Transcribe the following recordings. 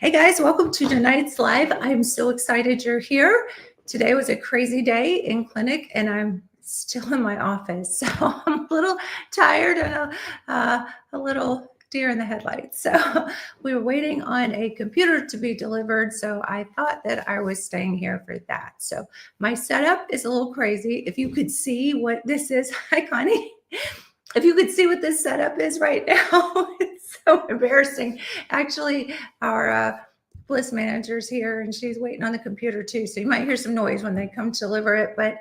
Hey guys, welcome to tonight's live. I'm so excited you're here. Today was a crazy day in clinic and I'm still in my office. So I'm a little tired and a little deer in the headlights. So we were waiting on a computer to be delivered. So I thought that I was staying here for that. So my setup is a little crazy. If you could see what this is, hi Connie. If you could see what this setup is right now, it's so embarrassing. Actually, our bliss manager's here and she's waiting on the computer too. So you might hear some noise when they come to deliver it, but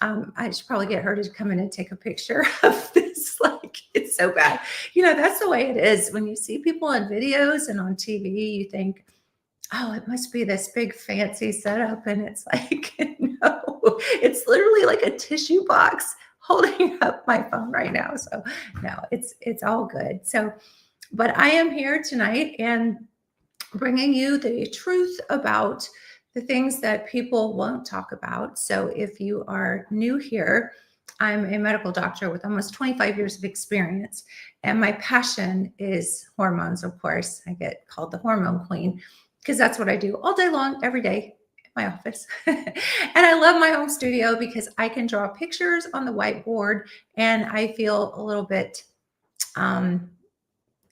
I should probably get her to come in and take a picture of this. Like, it's so bad. That's the way it is. When you see people on videos and on TV, you think, oh, it must be this big fancy setup. And it's like, no, it's literally like a tissue box holding up my phone right now. So no, it's all good. So, but I am here tonight and bringing you the truth about the things that people won't talk about. So if you are new here, I'm a medical doctor with almost 25 years of experience, and my passion is hormones, of course. I get called the hormone queen because that's what I do all day long, every day in my office. And I love my home studio because I can draw pictures on the whiteboard and I feel a little bit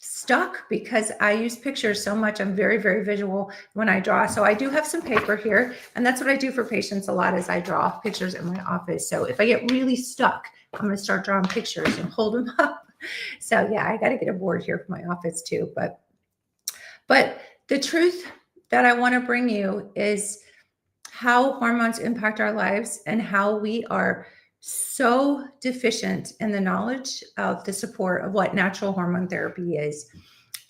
stuck because I use pictures so much. I'm very, very visual when I draw. So I do have some paper here, and that's what I do for patients a lot is I draw pictures in my office. So if I get really stuck, I'm going to start drawing pictures and hold them up. So yeah, I got to get a board here for my office too. But the truth that I want to bring you is how hormones impact our lives and how we are so deficient in the knowledge of the support of what natural hormone therapy is.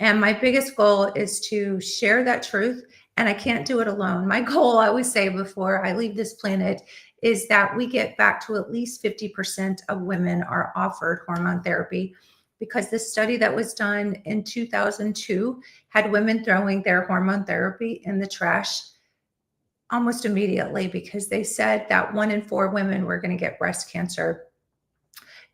And my biggest goal is to share that truth. And I can't do it alone. My goal, I always say before I leave this planet, is that we get back to at least 50% of women are offered hormone therapy, because the study that was done in 2002 had women throwing their hormone therapy in the trash almost immediately because they said that 1 in 4 women were going to get breast cancer.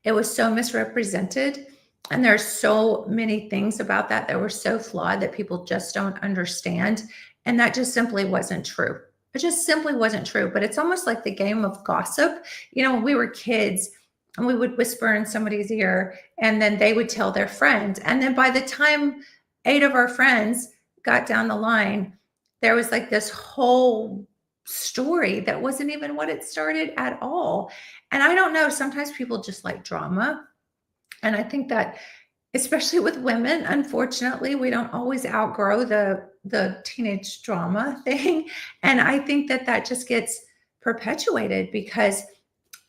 It was so misrepresented. And there's so many things about that were so flawed that people just don't understand. And that just simply wasn't true. It just simply wasn't true. But it's almost like the game of gossip. When we were kids and we would whisper in somebody's ear and then they would tell their friend. And then by the time 8 of our friends got down the line, there was like this whole story that wasn't even what it started at all. And I don't know, sometimes people just like drama. And I think that especially with women, unfortunately, we don't always outgrow the teenage drama thing. And I think that just gets perpetuated because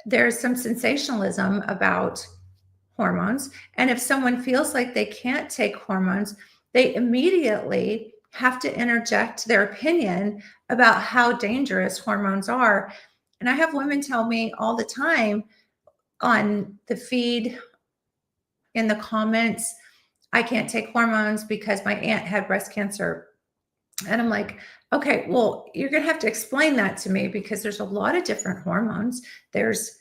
there's some sensationalism about hormones. And if someone feels like they can't take hormones, they immediately have to interject their opinion about how dangerous hormones are. And I have women tell me all the time on the feed, in the comments, I can't take hormones because my aunt had breast cancer. And I'm like, okay, well, you're going to have to explain that to me because there's a lot of different hormones. There's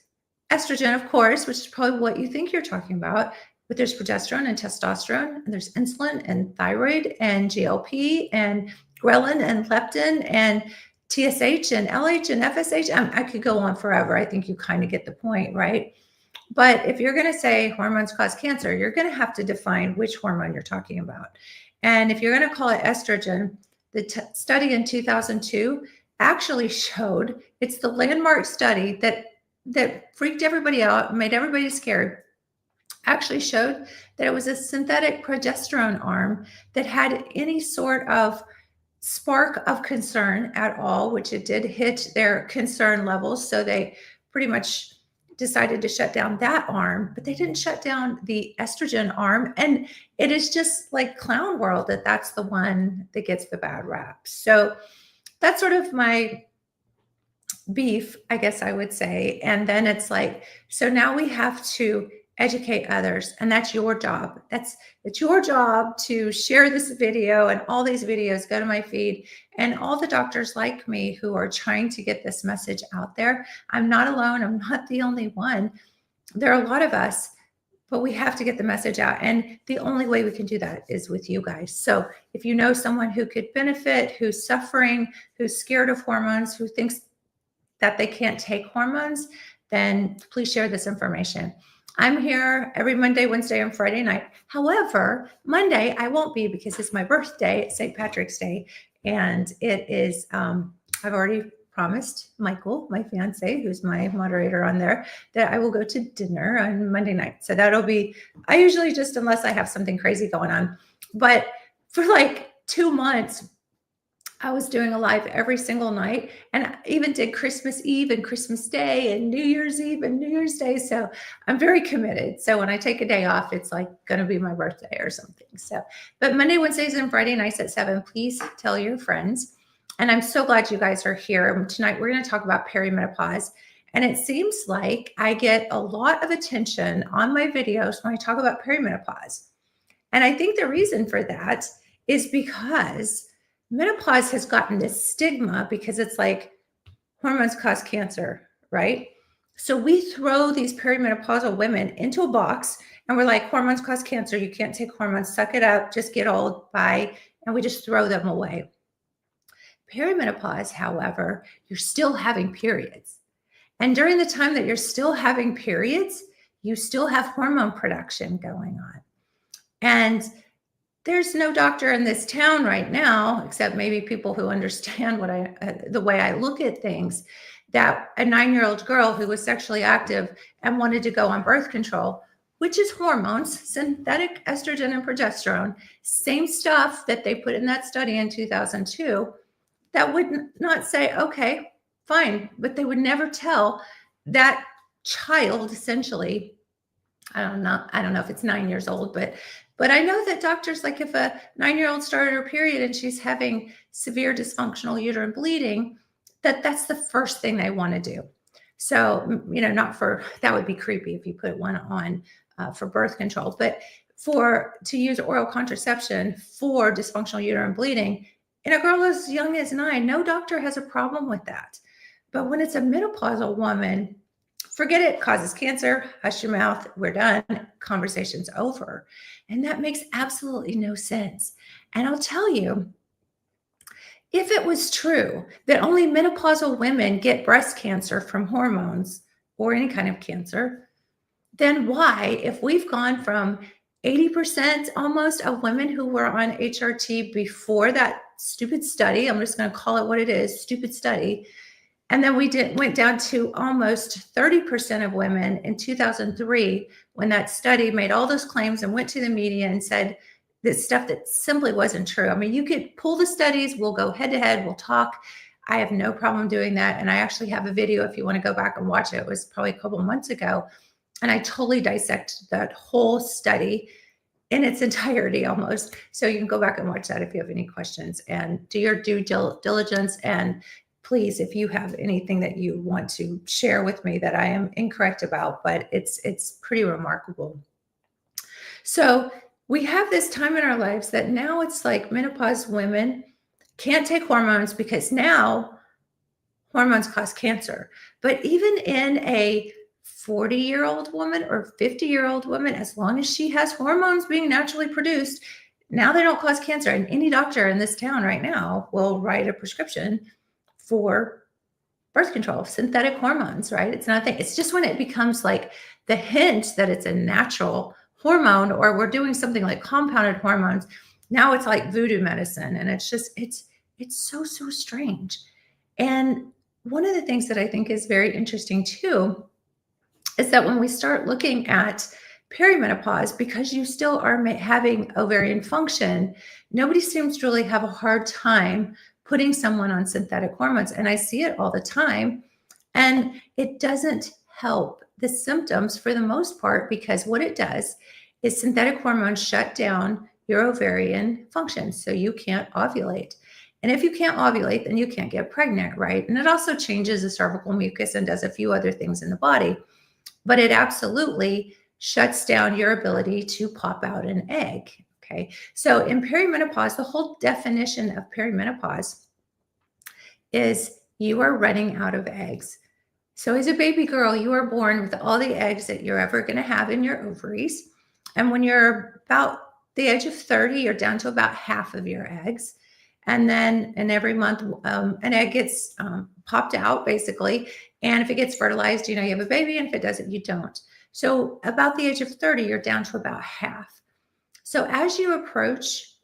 estrogen, of course, which is probably what you think you're talking about, but there's progesterone and testosterone, and there's insulin and thyroid and GLP and ghrelin and leptin and TSH and LH and FSH. I could go on forever. I think you kind of get the point, right? But if you're going to say hormones cause cancer, you're going to have to define which hormone you're talking about. And if you're going to call it estrogen, the study in 2002 actually showed, it's the landmark study that freaked everybody out, made everybody scared, actually showed that it was a synthetic progesterone arm that had any sort of spark of concern at all, which it did hit their concern levels. So they pretty much decided to shut down that arm, but they didn't shut down the estrogen arm. And it is just like clown world that's the one that gets the bad rap. So that's sort of my beef, I guess I would say. And then it's like, so now we have to educate others, and that's your job. It's your job to share this video, and all these videos go to my feed, and all the doctors like me who are trying to get this message out there. I'm not alone. I'm not the only one. There are a lot of us, but we have to get the message out. And the only way we can do that is with you guys. So if you know someone who could benefit, who's suffering, who's scared of hormones, who thinks that they can't take hormones, then please share this information. I'm here every Monday, Wednesday, and Friday night. However, Monday I won't be because it's my birthday, it's St. Patrick's Day. And it is, I've already promised Michael, my fiance, who's my moderator on there, that I will go to dinner on Monday night. So that'll be, I usually just, unless I have something crazy going on, but for like 2 months, I was doing a live every single night, and I even did Christmas Eve and Christmas Day and New Year's Eve and New Year's Day. So I'm very committed. So when I take a day off, it's like going to be my birthday or something. So, but Monday, Wednesdays, and Friday nights at 7, please tell your friends. And I'm so glad you guys are here. Tonight, we're going to talk about perimenopause. And it seems like I get a lot of attention on my videos when I talk about perimenopause. And I think the reason for that is because menopause has gotten this stigma because it's like hormones cause cancer, right? So we throw these perimenopausal women into a box and we're like, hormones cause cancer. You can't take hormones. Suck it up. Just get old. Bye. And we just throw them away. Perimenopause, however, you're still having periods. And during the time that you're still having periods, you still have hormone production going on. And there's no doctor in this town right now, except maybe people who understand what the way I look at things, that a 9-year-old girl who was sexually active and wanted to go on birth control, which is hormones, synthetic estrogen and progesterone, same stuff that they put in that study in 2002, that would not say, okay, fine, but they would never tell that child, essentially, I don't know if it's 9 years old, but I know that doctors, like if a 9-year-old started her period and she's having severe dysfunctional uterine bleeding, that's the first thing they want to do. So, that would be creepy if you put one on for birth control, but to use oral contraception for dysfunctional uterine bleeding in a girl as young as 9, no doctor has a problem with that. But when it's a menopausal woman, forget it, causes cancer, hush your mouth, we're done, conversation's over. And that makes absolutely no sense. And I'll tell you, if it was true that only menopausal women get breast cancer from hormones or any kind of cancer, then why, if we've gone from 80% almost of women who were on HRT before that stupid study, I'm just going to call it what it is, stupid study, and then went down to almost 30% of women in 2003 when that study made all those claims and went to the media and said this stuff that simply wasn't true. I mean, you could pull the studies, we'll go head to head, we'll talk. I have no problem doing that. And I actually have a video if you want to go back and watch it. It was probably a couple of months ago. And I totally dissect that whole study in its entirety almost. So you can go back and watch that if you have any questions, and do your due diligence. And please, if you have anything that you want to share with me that I am incorrect about, but it's pretty remarkable. So we have this time in our lives that now it's like menopause women can't take hormones because now hormones cause cancer. But even in a 40-year-old woman or 50-year-old woman, as long as she has hormones being naturally produced, now they don't cause cancer. And any doctor in this town right now will write a prescription for birth control, synthetic hormones, right? It's nothing. It's just when it becomes like the hint that it's a natural hormone or we're doing something like compounded hormones, now it's like voodoo medicine. And it's so strange. And one of the things that I think is very interesting too is that when we start looking at perimenopause, because you still are having ovarian function, nobody seems to really have a hard time putting someone on synthetic hormones. And I see it all the time. And it doesn't help the symptoms for the most part, because what it does is synthetic hormones shut down your ovarian function. So you can't ovulate. And if you can't ovulate, then you can't get pregnant, right? And it also changes the cervical mucus and does a few other things in the body. But it absolutely shuts down your ability to pop out an egg. Okay. So in perimenopause, the whole definition of perimenopause is you are running out of eggs. So as a baby girl, you are born with all the eggs that you're ever going to have in your ovaries. And when you're about the age of 30, you're down to about half of your eggs. And then, and every month, an egg gets popped out, basically. And if it gets fertilized, you have a baby. And if it doesn't, you don't. So about the age of 30, you're down to about half. So as you approach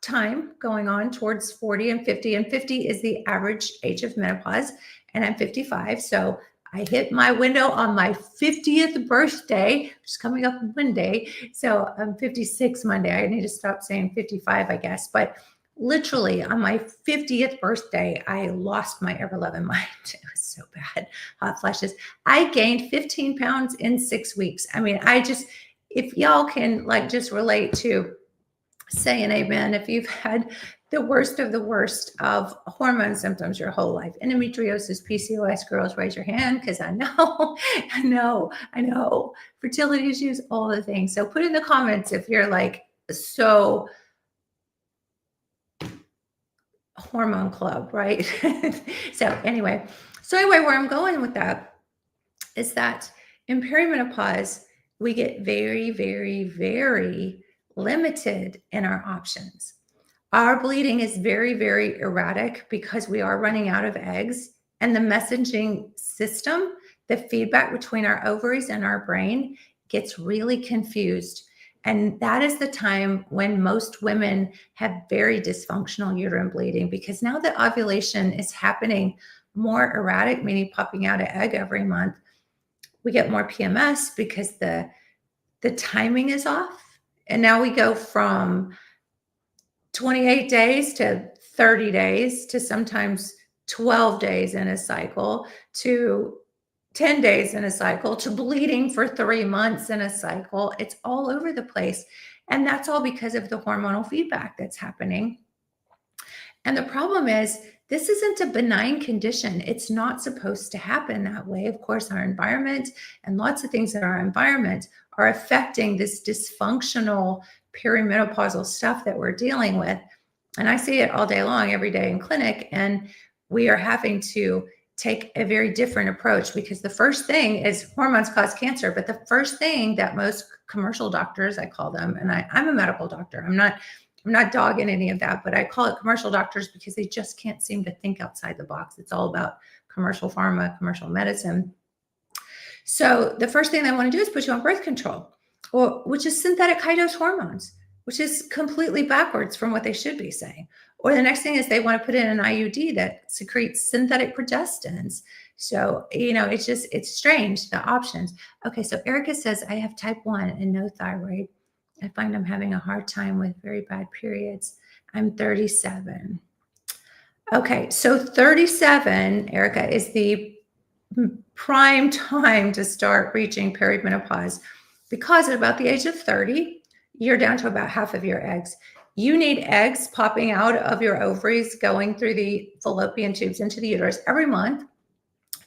time going on towards 40 and 50 is the average age of menopause, and I'm 55. So I hit my window on my 50th birthday, which is coming up Monday. So I'm 56 Monday. I need to stop saying 55, I guess. But literally on my 50th birthday, I lost my ever-loving mind. It was so bad. Hot flashes. I gained 15 pounds in 6 weeks. I mean, if y'all can just relate to, say an amen if you've had the worst of hormone symptoms your whole life. Endometriosis, PCOS, girls, raise your hand, because I know. Fertility issues, all the things. So put in the comments if you're so hormone club, right? So anyway, where I'm going with that is that in perimenopause, we get very, very, very limited in our options. Our bleeding is very, very erratic because we are running out of eggs, and the messaging system, the feedback between our ovaries and our brain, gets really confused. And that is the time when most women have very dysfunctional uterine bleeding, because now that ovulation is happening more erratic, meaning popping out an egg every month, we get more PMS because the timing is off. And now we go from 28 days to 30 days to sometimes 12 days in a cycle to 10 days in a cycle to bleeding for 3 months in a cycle. It's all over the place. And that's all because of the hormonal feedback that's happening. And the problem is, this isn't a benign condition. It's not supposed to happen that way. Of course, our environment and lots of things in our environment are affecting this dysfunctional perimenopausal stuff that we're dealing with. And I see it all day long, every day in clinic. And we are having to take a very different approach, because the first thing is hormones cause cancer. But the first thing that most commercial doctors, I call them, and I'm a medical doctor, I'm not dogging any of that, but I call it commercial doctors because they just can't seem to think outside the box. It's all about commercial pharma, commercial medicine. So the first thing they want to do is put you on birth control, which is synthetic high-dose hormones, which is completely backwards from what they should be saying. Or the next thing is they want to put in an IUD that secretes synthetic progestins. So, it's strange, the options. Okay, so Erica says, I have type 1 and no thyroid. I find I'm having a hard time with very bad periods. I'm 37. Okay, so 37, Erica, is the prime time to start reaching perimenopause, because at about the age of 30, you're down to about half of your eggs. You need eggs popping out of your ovaries, going through the fallopian tubes into the uterus every month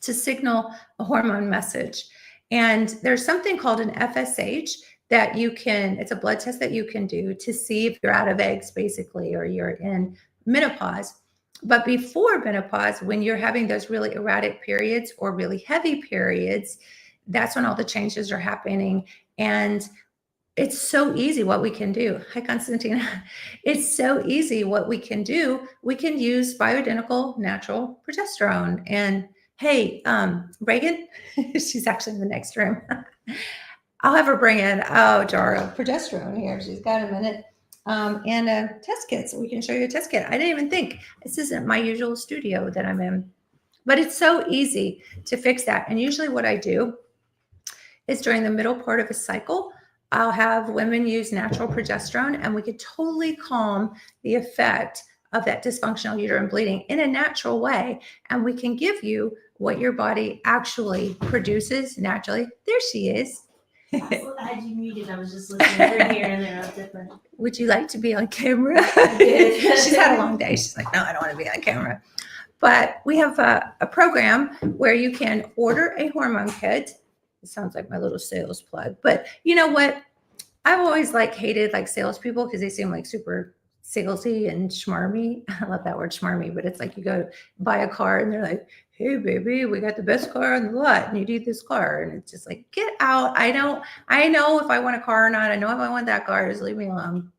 to signal a hormone message. And there's something called an FSH that it's a blood test that you can do to see if you're out of eggs, basically, or you're in menopause. But before menopause, when you're having those really erratic periods or really heavy periods, that's when all the changes are happening. And it's so easy what we can do. Hi, Constantina. It's so easy what we can do. We can use bioidentical natural progesterone. And hey, Reagan, she's actually in the next room. I'll have her bring in, a jar of progesterone here. She's got a minute. And a test kit, so we can show you a test kit. I didn't even think. This isn't my usual studio that I'm in. But it's so easy to fix that. And usually what I do is during the middle part of a cycle, I'll have women use natural progesterone, and we could totally calm the effect of that dysfunctional uterine bleeding in a natural way. And we can give you what your body actually produces naturally. There she is. I had you muted. I was just listening through here and there. Different. Would you like to be on camera? She's had a long day. She's like, no, I don't want to be on camera. But we have a program where you can order a hormone kit. It sounds like my little sales plug. But you know what? I've always hated salespeople because they seem like super salesy and schmarmy. I love that word schmarmy, but it's like you go buy a car and they're like, hey baby, we got the best car on the lot and you need this car. And it's just like, get out. I know if I want a car or not. I know if I want that car, just leave me alone.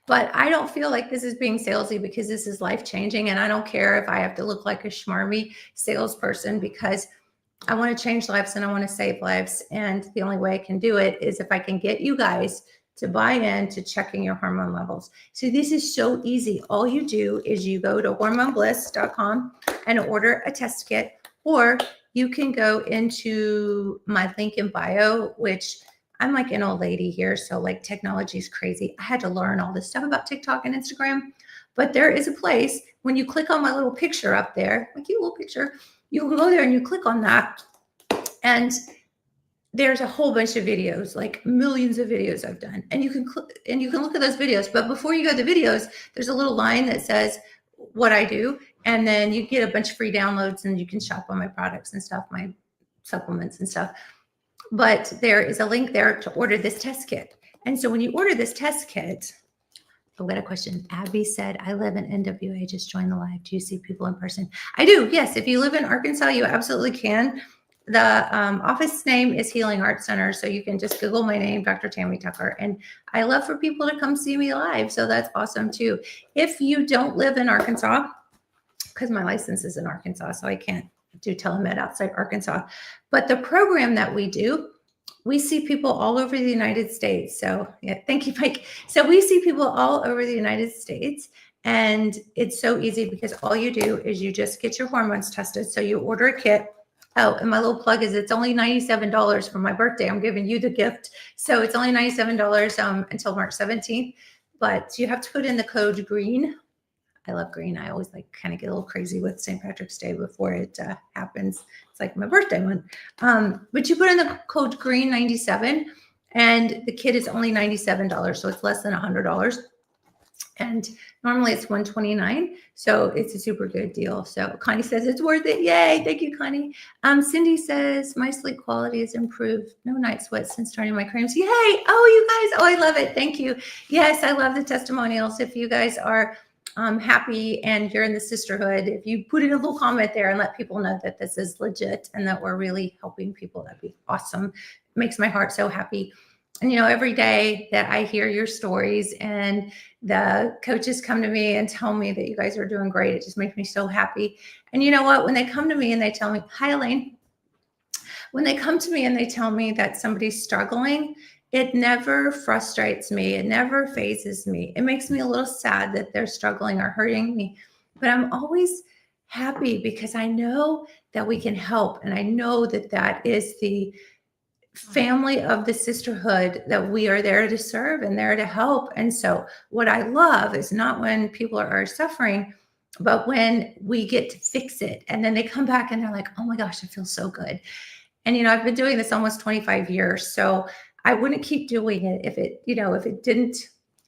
But I don't feel like this is being salesy because this is life changing. And I don't care if I have to look like a schmarmy salesperson because I want to change lives and I want to save lives. And the only way I can do it is if I can get you guys to buy in to checking your hormone levels. So this is so easy. All you do is you go to hormonebliss.com and order a test kit, or you can go into my link in bio, which I'm like an old lady here. So like technology is crazy. I had to learn all this stuff about TikTok and Instagram, but there is a place when you click on my little picture up there, my cute little picture, you can go there and you click on that. And there's a whole bunch of videos, like millions of videos I've done. And you can click and you can look at those videos. But before you go to the videos, there's a little line that says what I do. And then you get a bunch of free downloads and you can shop on my products and stuff, my supplements and stuff. But there is a link there to order this test kit. And so when you order this test kit, I got a question. Abby said, I live in NWA, just join the live. Do you see people in person? I do. Yes. If you live in Arkansas, you absolutely can. The office name is Healing Arts Center. So you can just Google my name, Dr. Tammy Tucker. And I love for people to come see me live. So that's awesome too. If you don't live in Arkansas, because my license is in Arkansas, so I can't do telemed outside Arkansas. But the program that we do, we see people all over the United States. So yeah, thank you, Mike. So we see people all over the United States. And it's so easy because all you do is you just get your hormones tested. So you order a kit. Oh, and my little plug is it's only $97 for my birthday. I'm giving you the gift. So it's only $97 until March 17th. But you have to put in the code GREEN. I love green. I always like kind of get a little crazy with St. Patrick's Day before it happens. It's like my birthday one. But you put in the code GREEN97 and the kit is only $97. So it's less than $100. And normally it's $129. So it's a super good deal. So Connie says it's worth it. Yay. Thank you, Connie. Cindy says my sleep quality has improved. No night sweats since starting my creams. Yay. Oh, you guys. Oh, I love it. Thank you. Yes, I love the testimonials. If you guys are happy and you're in the sisterhood, if you put in a little comment there and let people know that this is legit and that we're really helping people, that'd be awesome. It makes my heart so happy. And, every day that I hear your stories and the coaches come to me and tell me that you guys are doing great, it just makes me so happy. And you know what, when they come to me and they tell me, hi, Elaine, when they come to me and they tell me that somebody's struggling, it never frustrates me. It never phases me. It makes me a little sad that they're struggling or hurting me, but I'm always happy because I know that we can help. And I know that that is the family of the sisterhood that we are there to serve and there to help. And so what I love is not when people are suffering, but when we get to fix it. And then they come back and they're like, oh my gosh, I feel so good. And, I've been doing this almost 25 years. So I wouldn't keep doing it if it didn't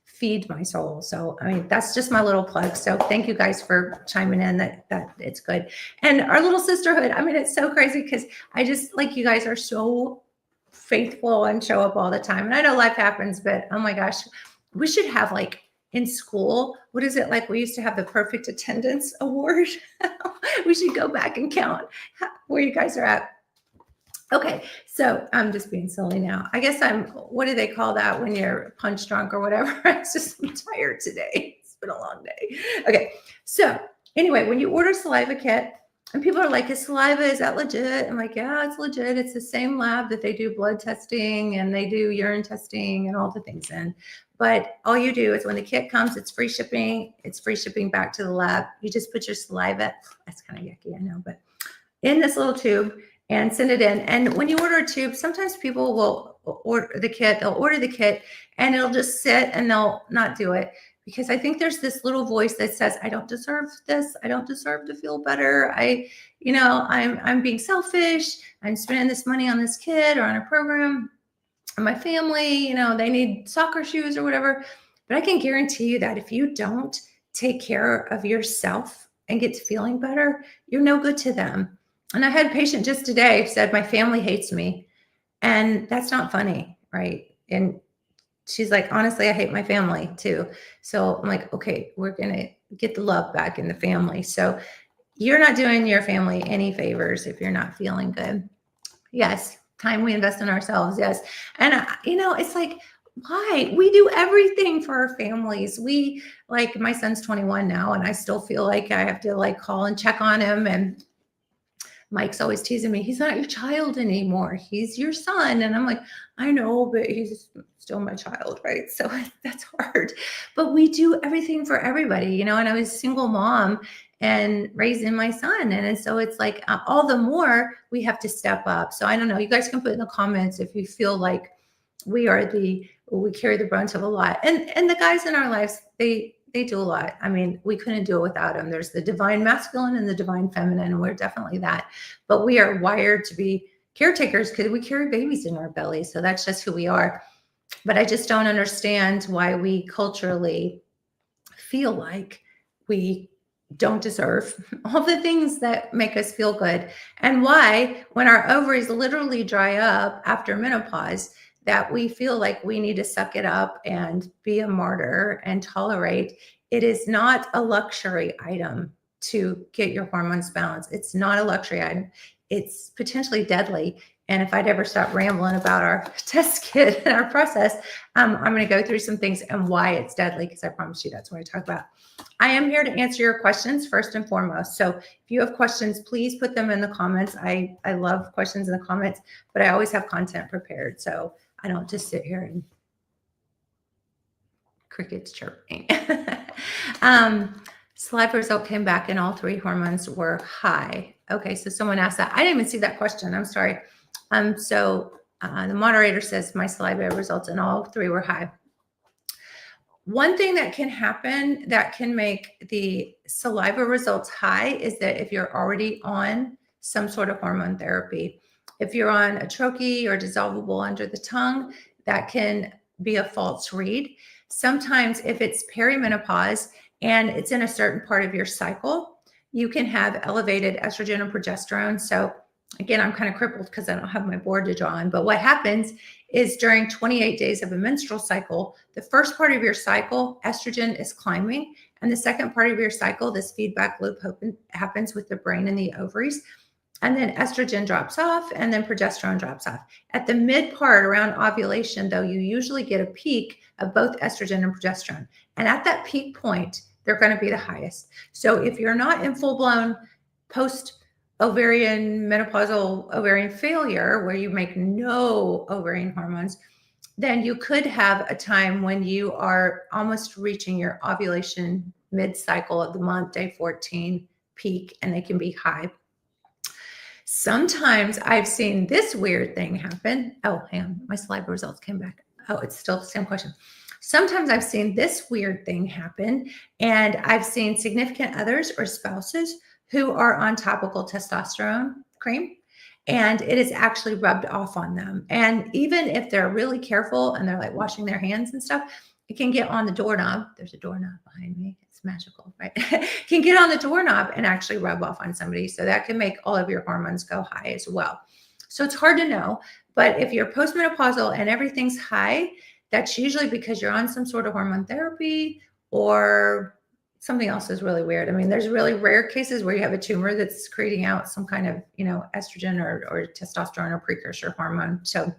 feed my soul. So, that's just my little plug. So thank you guys for chiming in that it's good. And our little sisterhood, it's so crazy because I just like you guys are so faithful and show up all the time. And I know life happens, but oh my gosh, we should have like in school, what is it like? We used to have the perfect attendance award. We should go back and count where you guys are at. Okay, so I'm just being silly now. I guess what do they call that when you're punch drunk or whatever? I'm tired today. It's been a long day. Okay, so anyway, when you order saliva kit, and people are like, is that legit? I'm like, yeah, it's legit. It's the same lab that they do blood testing and they do urine testing and all the things in. But all you do is when the kit comes, it's free shipping. It's free shipping back to the lab. You just put your saliva, that's kind of yucky, I know, but in this little tube, and send it in. And when you order a tube, sometimes people will order the kit, they'll order the kit and it'll just sit and they'll not do it. Because I think there's this little voice that says, I don't deserve this. I don't deserve to feel better. I'm being selfish. I'm spending this money on this kid or on a program. And my family, they need soccer shoes or whatever. But I can guarantee you that if you don't take care of yourself and get to feeling better, you're no good to them. And I had a patient just today who said, my family hates me. And that's not funny, right? And she's like, honestly, I hate my family too. So I'm like, okay, we're going to get the love back in the family. So you're not doing your family any favors if you're not feeling good. Yes. Time we invest in ourselves. Yes. And, it's like, why? We do everything for our families. Like, my son's 21 now, and I still feel like I have to like call and check on him. And Mike's always teasing me, he's not your child anymore. He's your son. And I'm like, I know, but he's still my child, right? So that's hard. But we do everything for everybody, and I was a single mom and raising my son. And so it's like all the more we have to step up. So I don't know. You guys can put in the comments if you feel like we carry the brunt of a lot. And the guys in our lives, they do a lot. I mean, we couldn't do it without them. There's the divine masculine and the divine feminine, and we're definitely that. But we are wired to be caretakers because we carry babies in our belly. So that's just who we are. But I just don't understand why we culturally feel like we don't deserve all the things that make us feel good. And why, when our ovaries literally dry up after menopause, that we feel like we need to suck it up and be a martyr and tolerate. It is not a luxury item to get your hormones balanced. It's not a luxury item. It's potentially deadly. And if I'd ever stop rambling about our test kit and our process, I'm going to go through some things and why it's deadly, because I promise you that's what I talk about. I am here to answer your questions first and foremost. So if you have questions, please put them in the comments. I love questions in the comments, but I always have content prepared. So I don't just sit here and crickets chirping. Saliva result came back and all 3 hormones were high. Okay, so someone asked that. I didn't even see that question. I'm sorry. The moderator says my saliva results and all 3 were high. One thing that can happen that can make the saliva results high is that if you're already on some sort of hormone therapy, if you're on a troche or dissolvable under the tongue, that can be a false read. Sometimes if it's perimenopause and it's in a certain part of your cycle, you can have elevated estrogen and progesterone. So again, I'm kind of crippled because I don't have my board to draw on. But what happens is during 28 days of a menstrual cycle, the first part of your cycle, estrogen is climbing. And the second part of your cycle, this feedback loop happens with the brain and the ovaries. And then estrogen drops off and then progesterone drops off. At the mid part around ovulation, though, you usually get a peak of both estrogen and progesterone. And at that peak point, they're going to be the highest. So if you're not in full-blown post-ovarian menopausal ovarian failure, where you make no ovarian hormones, then you could have a time when you are almost reaching your ovulation mid-cycle of the month, day 14 peak, and they can be high. Sometimes I've seen this weird thing happen. Oh, hang on, my saliva results came back. Oh, it's still the same question. Sometimes I've seen this weird thing happen, and I've seen significant others or spouses who are on topical testosterone cream, and it is actually rubbed off on them. And even if they're really careful and they're like washing their hands and stuff, it can get on the doorknob. There's a doorknob behind me. It's magical, right? Can get on the doorknob and actually rub off on somebody. So that can make all of your hormones go high as well. So it's hard to know. But if you're postmenopausal and everything's high, that's usually because you're on some sort of hormone therapy or something else is really weird. I mean, there's really rare cases where you have a tumor that's creating out some kind of, estrogen or testosterone or precursor hormone. So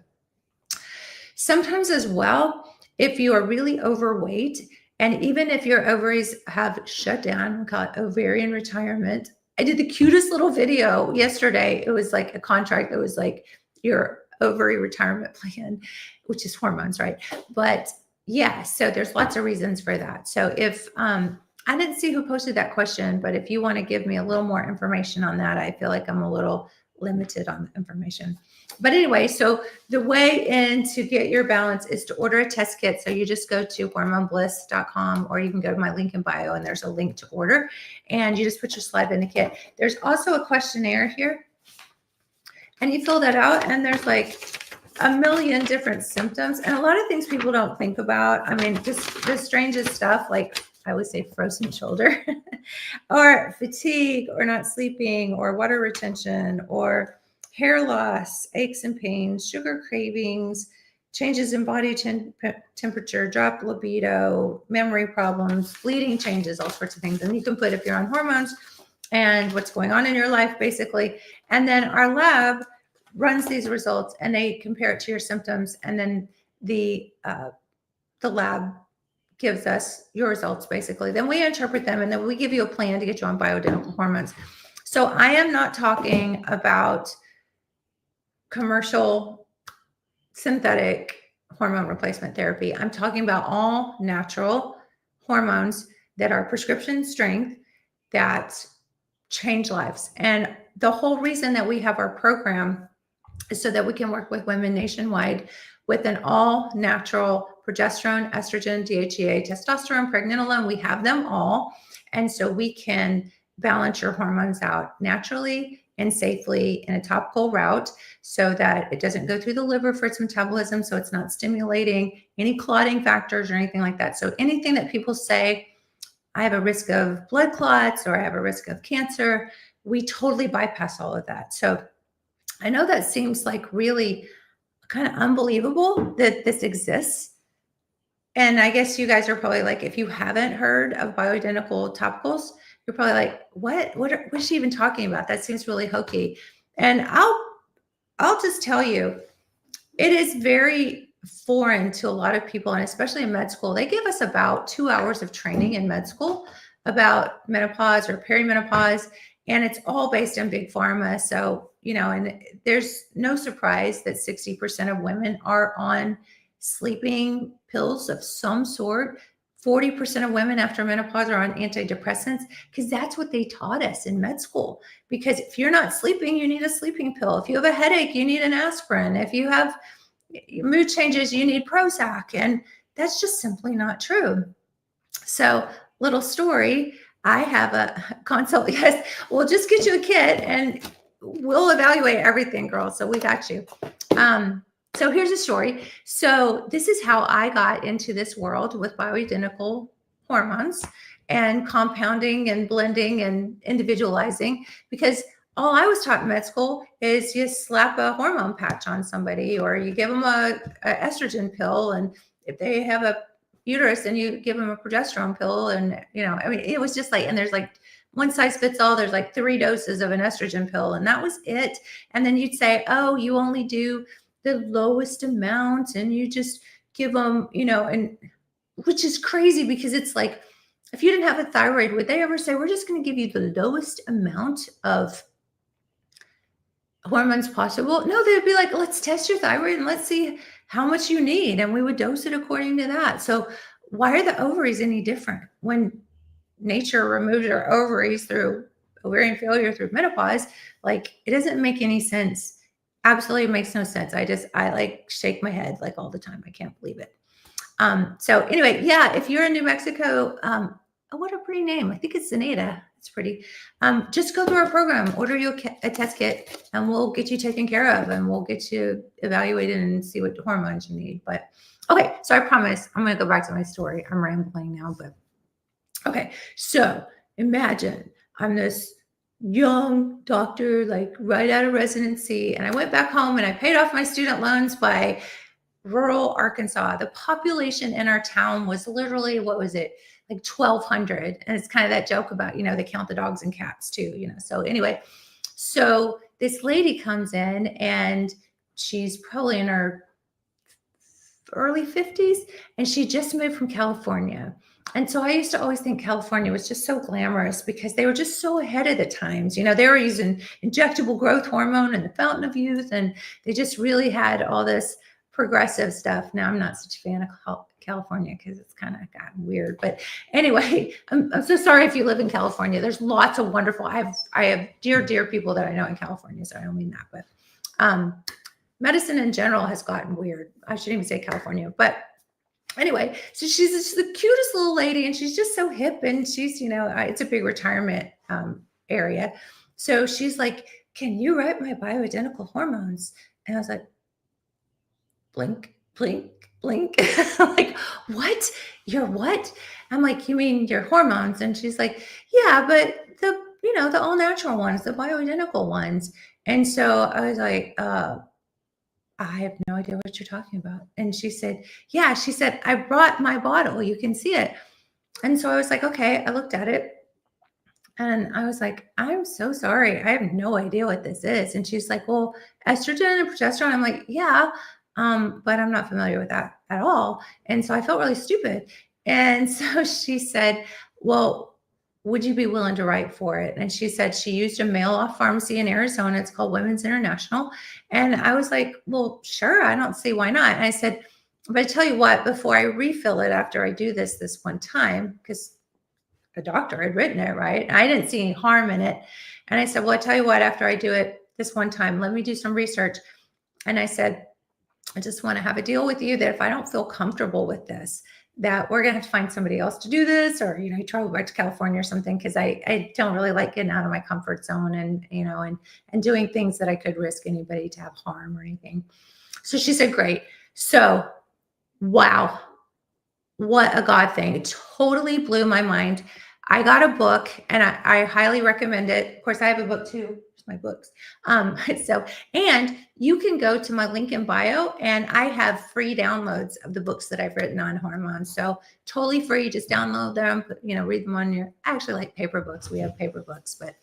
sometimes as well, if you are really overweight, and even if your ovaries have shut down, we call it ovarian retirement. I did the cutest little video yesterday. It was like a contract that was like your ovary retirement plan, which is hormones, right? But yeah, so there's lots of reasons for that. So if I didn't see who posted that question, but if you want to give me a little more information on that, I feel like I'm a little limited on the information. But anyway, so the way in to get your balance is to order a test kit. So you just go to hormonebliss.com, or you can go to my link in bio and there's a link to order, and you just put your saliva in the kit. There's also a questionnaire here, and you fill that out, and there's like a million different symptoms and a lot of things people don't think about. I mean, just the strangest stuff, like I always say frozen shoulder or fatigue or not sleeping or water retention or hair loss, aches and pains, sugar cravings, changes in body temperature, drop libido, memory problems, bleeding changes, all sorts of things. And you can put if you're on hormones and what's going on in your life, basically. And then our lab runs these results and they compare it to your symptoms. And then the lab gives us your results, basically. Then we interpret them and then we give you a plan to get you on bioidentical hormones. So I am not talking about commercial synthetic hormone replacement therapy. I'm talking about all natural hormones that are prescription strength that change lives. And the whole reason that we have our program is so that we can work with women nationwide with an all natural progesterone, estrogen, DHEA, testosterone, pregnenolone. We have them all. And so we can balance your hormones out naturally and safely in a topical route so that it doesn't go through the liver for its metabolism. So it's not stimulating any clotting factors or anything like that. So anything that people say, I have a risk of blood clots or I have a risk of cancer, we totally bypass all of that. So I know that seems like really kind of unbelievable that this exists. And I guess you guys are probably like, if you haven't heard of bioidentical topicals, you're probably like, what is she even talking about? That seems really hokey. And I'll just tell you, it is very foreign to a lot of people, and especially in med school. They give us about 2 hours of training in med school about menopause or perimenopause, and it's all based on big pharma. So, and there's no surprise that 60% of women are on sleeping pills of some sort. 40% of women after menopause are on antidepressants because that's what they taught us in med school. Because if you're not sleeping, you need a sleeping pill. If you have a headache, you need an aspirin. If you have mood changes, you need Prozac. And that's just simply not true. So, little story, I have a consult. Yes, we'll just get you a kit and we'll evaluate everything, girl. So we got you. So here's a story. So this is how I got into this world with bioidentical hormones and compounding and blending and individualizing, because all I was taught in med school is you slap a hormone patch on somebody or you give them a estrogen pill. And if they have a uterus, then you give them a progesterone pill. And, it was just like, and there's like one size fits all. There's like 3 doses of an estrogen pill and that was it. And then you'd say, oh, you only do the lowest amount and you just give them, and which is crazy because it's like, if you didn't have a thyroid, would they ever say, we're just going to give you the lowest amount of hormones possible? No, they'd be like, let's test your thyroid and let's see how much you need. And we would dose it according to that. So why are the ovaries any different when nature removes our ovaries through ovarian failure through menopause? Like, it doesn't make any sense. Absolutely makes no sense. I like shake my head like all the time. I can't believe it. So anyway, yeah, if you're in New Mexico, oh, what a pretty name. I think it's Zenaida. It's pretty. Just go through our program, order you a test kit, and we'll get you taken care of, and we'll get you evaluated and see what hormones you need. But okay, so I promise I'm going to go back to my story. I'm rambling now, but okay. So imagine I'm this young doctor, like right out of residency, and I went back home and I paid off my student loans by rural Arkansas. The population in our town was literally, what was it? Like 1,200. And it's kind of that joke about, they count the dogs and cats too, So anyway, so this lady comes in and she's probably in her early 50s and she just moved from California. And so I used to always think California was just so glamorous because they were just so ahead of the times. They were using injectable growth hormone and the fountain of youth, and they just really had all this progressive stuff. Now, I'm not such a fan of California because it's kind of gotten weird. But anyway, I'm so sorry if you live in California. There's lots of wonderful, I have dear people that I know in California, so I don't mean that. But medicine in general has gotten weird. I shouldn't even say California, but anyway, so she's the cutest little lady and she's just so hip and she's, it's a big retirement area. So she's like, can you write my bioidentical hormones? And I was like, blink, blink, blink. I'm like, what? Your what? I'm like, you mean your hormones? And she's like, yeah, but the all natural ones, the bioidentical ones. And so I was like, I have no idea what you're talking about. And she said, yeah, she said, I brought my bottle. You can see it. And so I was like, okay, I looked at it and I was like, I'm so sorry. I have no idea what this is. And she's like, well, estrogen and progesterone. I'm like, yeah, but I'm not familiar with that at all. And so I felt really stupid. And so she said, well, would you be willing to write for it? And she said she used a mail off pharmacy in Arizona. It's called Women's International. And I was like, well, sure. I don't see why not. And I said, but I tell you what, before I refill it after I do this one time, because the doctor had written it, right? I didn't see any harm in it. And I said, well, I tell you what, after I do it this one time, let me do some research. And I said, I just want to have a deal with you that if I don't feel comfortable with this, that we're going to have to find somebody else to do this, or, travel back to California or something. Cause I don't really like getting out of my comfort zone and, and doing things that I could risk anybody to have harm or anything. So she said, great. So, wow. What a God thing. It totally blew my mind. I got a book and I highly recommend it. Of course, I have a book too. It's my books. And you can go to my link in bio and I have free downloads of the books that I've written on hormones. So totally free. Just download them, read them on I actually like paper books. We have paper books, but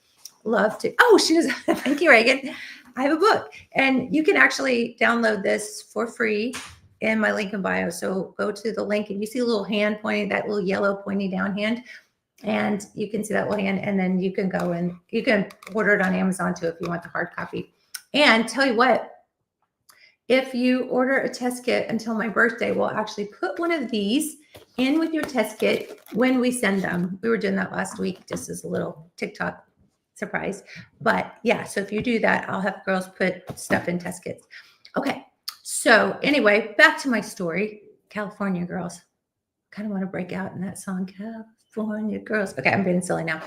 love to. Oh, she does. Thank you, Reagan. I have a book and you can actually download this for free in my link in bio. So go to the link and you see a little hand pointing, that little yellow pointy down hand. And you can see that little hand. And then you can go and you can order it on Amazon too if you want the hard copy. And tell you what, if you order a test kit until my birthday, we'll actually put one of these in with your test kit when we send them. We were doing that last week, just as a little TikTok surprise. But yeah, so if you do that, I'll have girls put stuff in test kits. Okay. So anyway, back to my story. California girls. Kind of want to break out in that song, California girls. Okay, I'm being silly now.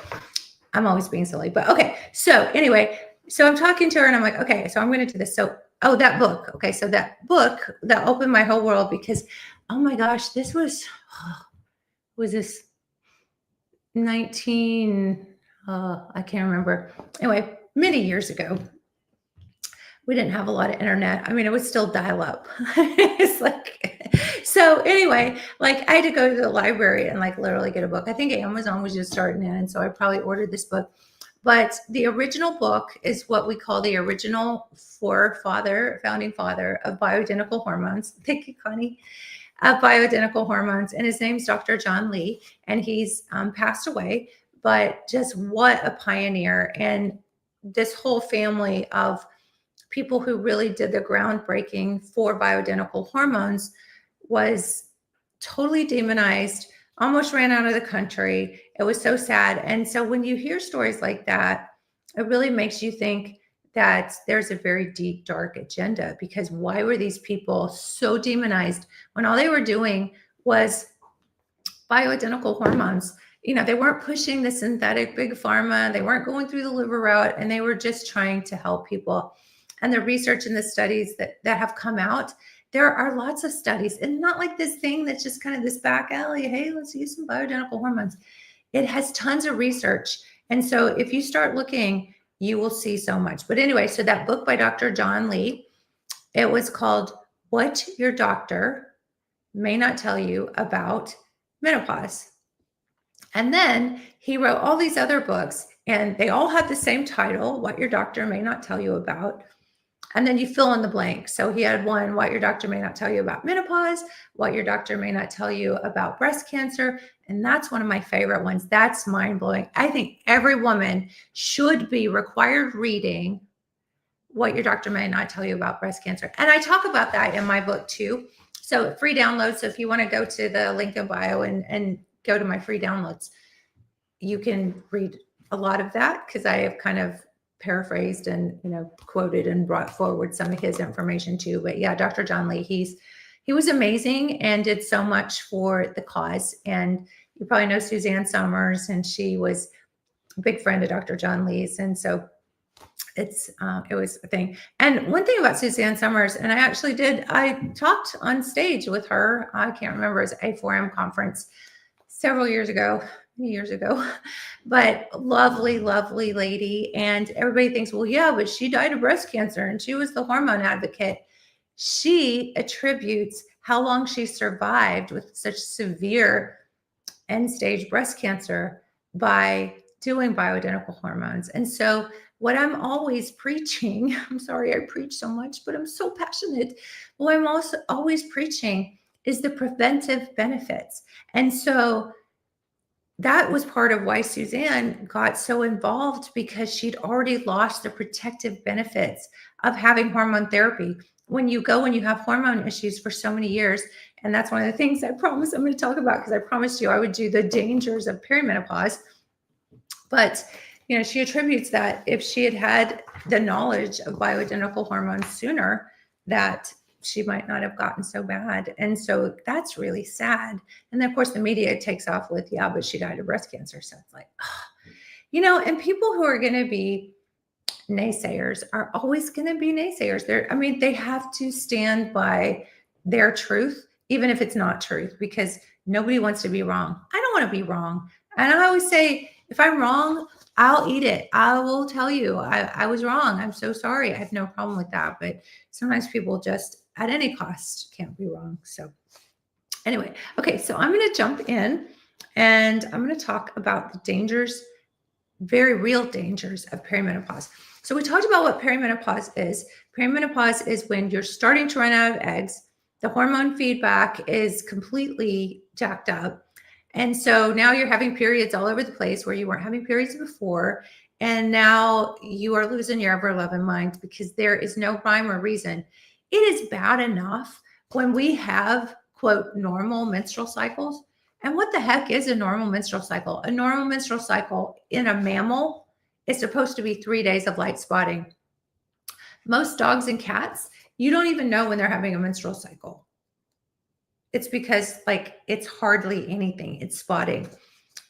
I'm always being silly, but okay. So anyway, so I'm talking to her and I'm like, okay, so I'm going to do this. So, that book. Okay, so that book that opened my whole world because, oh my gosh, this was this 19, I can't remember. Anyway, many years ago. We didn't have a lot of internet. I mean, it was still dial up. It's like, so anyway, like I had to go to the library and like literally get a book. I think Amazon was just starting in. And so I probably ordered this book, but the original book is what we call the original founding father of bioidentical hormones. Thank you, Connie. Of bioidentical hormones. And his name's Dr. John Lee, and he's passed away, but just what a pioneer. And this whole family of people who really did the groundbreaking for bioidentical hormones was totally demonized, almost ran out of the country. It was so sad. And so when you hear stories like that, it really makes you think that there's a very deep, dark agenda, because why were these people so demonized when all they were doing was bioidentical hormones? They weren't pushing the synthetic big pharma. They weren't going through the liver route, and they were just trying to help people. And the research and the studies that have come out, there are lots of studies, and not like this thing that's just kind of this back alley. Hey, let's use some bioidentical hormones. It has tons of research. And so if you start looking, you will see so much. But anyway, so that book by Dr. John Lee, it was called What Your Doctor May Not Tell You About Menopause. And then he wrote all these other books, and they all had the same title, What Your Doctor May Not Tell You About. And then you fill in the blank. So he had one, What Your Doctor May Not Tell You About Menopause, What Your Doctor May Not Tell You About Breast Cancer. And that's one of my favorite ones. That's mind-blowing. I think every woman should be required reading What Your Doctor May Not Tell You About Breast Cancer. And I talk about that in my book too. So free downloads. So if you want to go to the link in bio and go to my free downloads, you can read a lot of that, because I have kind of paraphrased and quoted and brought forward some of his information too. But yeah, Dr. John Lee, he was amazing and did so much for the cause. And you probably know Suzanne Summers, and she was a big friend of Dr. John Lee's. And so it was a thing. And one thing about Suzanne Summers, and I talked on stage with her. I can't remember, it was A4M conference several years ago, but lovely, lovely lady. And everybody thinks, well, yeah, but she died of breast cancer and she was the hormone advocate. she attributes how long she survived with such severe end stage breast cancer by doing bioidentical hormones. And so what I'm always preaching, I'm sorry I preach so much, but I'm so passionate. What I'm also always preaching is the preventive benefits. And so that was part of why Suzanne got so involved, because she'd already lost the protective benefits of having hormone therapy. When you go and you have hormone issues for so many years, and that's one of the things I promised I'm going to talk about, because I promised you I would do the dangers of perimenopause. But she attributes that if she had had the knowledge of bioidentical hormones sooner, that she might not have gotten so bad. And so that's really sad. And then of course the media takes off with, yeah, but she died of breast cancer. So it's like, and people who are going to be naysayers are always going to be naysayers. They have to stand by their truth, even if it's not truth, because nobody wants to be wrong. I don't want to be wrong. And I always say, if I'm wrong, I'll eat it. I will tell you I was wrong. I'm so sorry. I have no problem with that. But sometimes people just at any cost can't be wrong. So anyway, okay, so I'm going to jump in and I'm going to talk about the dangers, very real dangers of perimenopause. So we talked about what perimenopause is. Perimenopause is when you're starting to run out of eggs. The hormone feedback is completely jacked up. And so now you're having periods all over the place where you weren't having periods before. And now you are losing your ever-loving mind because there is no rhyme or reason. It is bad enough when we have, quote, normal menstrual cycles. And what the heck is a normal menstrual cycle? A normal menstrual cycle in a mammal is supposed to be 3 days of light spotting. Most dogs and cats, you don't even know when they're having a menstrual cycle. It's because it's hardly anything. It's spotting.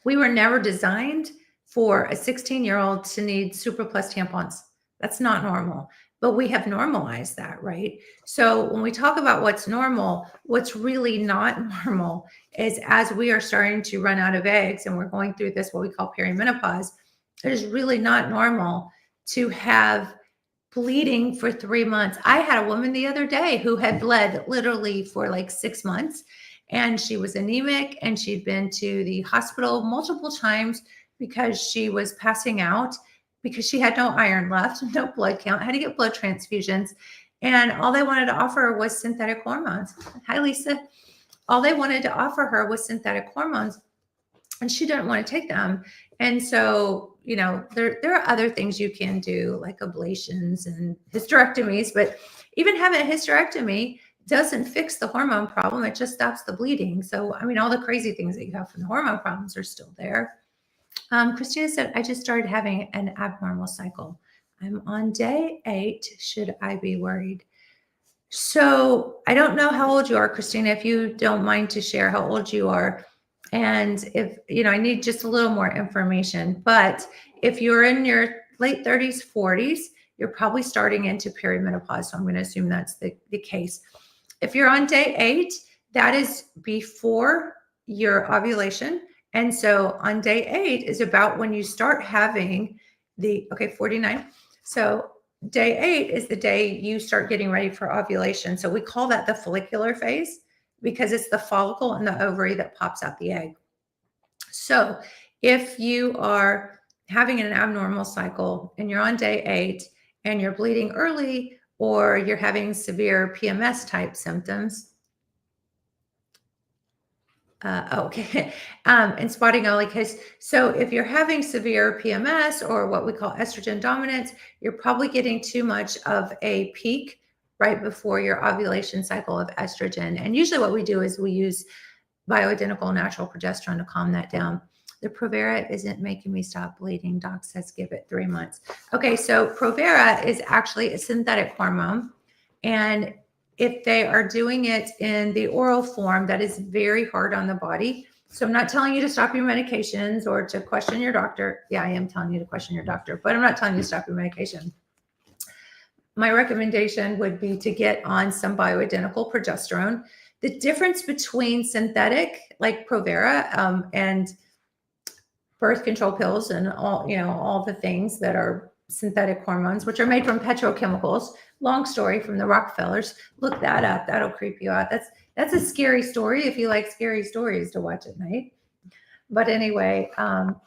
We were never designed for a 16-year-old to need Super Plus tampons. That's not normal, but we have normalized that, right? So when we talk about what's normal, what's really not normal is as we are starting to run out of eggs and we're going through this, what we call perimenopause, it is really not normal to have bleeding for 3 months. I had a woman the other day who had bled literally for 6 months, and she was anemic, and she'd been to the hospital multiple times because she was passing out because she had no iron left, no blood count, had to get blood transfusions. And all they wanted to offer her was synthetic hormones. Hi, Lisa. All they wanted to offer her was synthetic hormones, and she didn't want to take them. And so, there are other things you can do, like ablations and hysterectomies, but even having a hysterectomy doesn't fix the hormone problem. It just stops the bleeding. So, all the crazy things that you have from the hormone problems are still there. Christina said, I just started having an abnormal cycle. I'm on day 8. Should I be worried? So I don't know how old you are, Christina, if you don't mind to share how old you are. And if, I need just a little more information, but if you're in your late 30s, 40s, you're probably starting into perimenopause. So I'm going to assume that's the case. If you're on day 8, that is before your ovulation. And so on day 8 is about when you start having 49. So day 8 is the day you start getting ready for ovulation. So we call that the follicular phase because it's the follicle and the ovary that pops out the egg. So if you are having an abnormal cycle and you're on day 8 and you're bleeding early, or you're having severe PMS type symptoms, and spotting only case. So if you're having severe PMS or what we call estrogen dominance, you're probably getting too much of a peak right before your ovulation cycle of estrogen. And usually what we do is we use bioidentical natural progesterone to calm that down. The Provera isn't making me stop bleeding. Doc says give it 3 months. Okay, so Provera is actually a synthetic hormone. And if they are doing it in the oral form, that is very hard on the body. So I'm not telling you to stop your medications or to question your doctor. Yeah, I am telling you to question your doctor, but I'm not telling you to stop your medication. My recommendation would be to get on some bioidentical progesterone. The difference between synthetic, like Provera, and birth control pills and all the things that are synthetic hormones, which are made from petrochemicals. Long story from the Rockefellers. Look that up. That'll creep you out. That's a scary story if you like scary stories to watch at night. But anyway,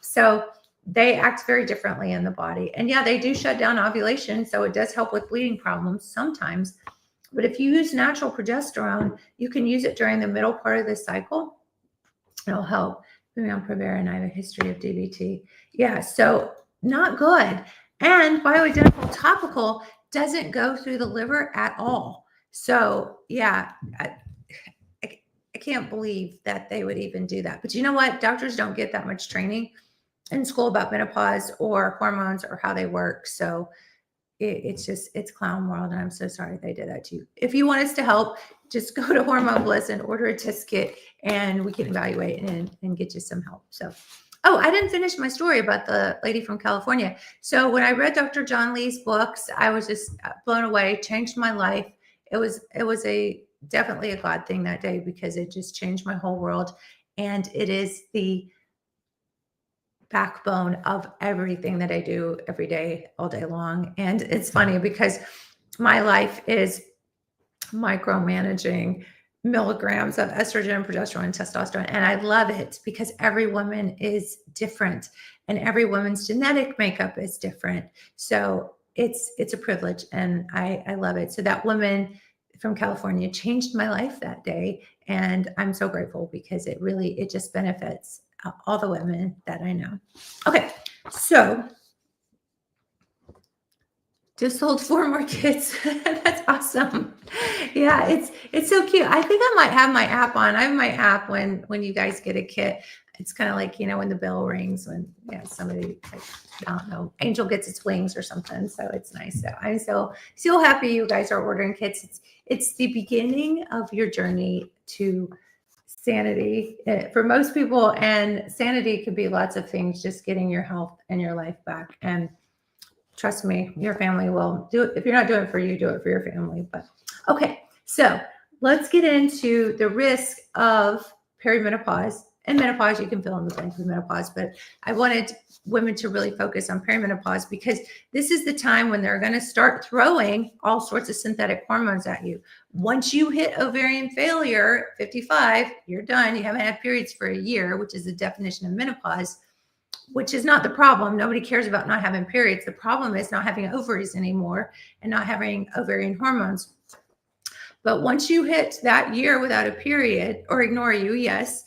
so they act very differently in the body. And yeah, they do shut down ovulation. So it does help with bleeding problems sometimes. But if you use natural progesterone, you can use it during the middle part of the cycle. It'll help. Prevera, and I have a history of DVT. Yeah, so not good. And bioidentical topical doesn't go through the liver at all. So yeah, I can't believe that they would even do that. But you know what? Doctors don't get that much training in school about menopause or hormones or how they work. So it's clown world. And I'm so sorry they did that to you. If you want us to help, just go to Hormone Bliss and order a test kit and we can evaluate and get you some help. So, oh, I didn't finish my story about the lady from California. So when I read Dr. John Lee's books, I was just blown away, changed my life. It was definitely a God thing that day because it just changed my whole world. And it is the backbone of everything that I do every day, all day long. And it's funny because my life is micromanaging milligrams of estrogen, progesterone, and testosterone. And I love it because every woman is different and every woman's genetic makeup is different. So it's a privilege and I love it. So that woman from California changed my life that day. And I'm so grateful because it just benefits all the women that I know. Okay, so just sold 4 more kits. That's awesome. Yeah, it's so cute. I think I might have my app on. I have my app when you guys get a kit. It's kind of like, when the bell rings when somebody, like, I don't know, angel gets its wings or something. So it's nice. So I'm so happy you guys are ordering kits. It's the beginning of your journey to sanity for most people, and sanity could be lots of things, just getting your health and your life back. And trust me, your family will do it. If you're not doing it for you, do it for your family. But okay, so let's get into the risk of perimenopause and menopause. You can fill in the blank with menopause, but I wanted women to really focus on perimenopause because this is the time when they're going to start throwing all sorts of synthetic hormones at you. Once you hit ovarian failure, 55, you're done. You haven't had periods for a year, which is the definition of menopause, which is not the problem. Nobody cares about not having periods. The problem is not having ovaries anymore and not having ovarian hormones. But once you hit that year without a period, or ignore you, yes.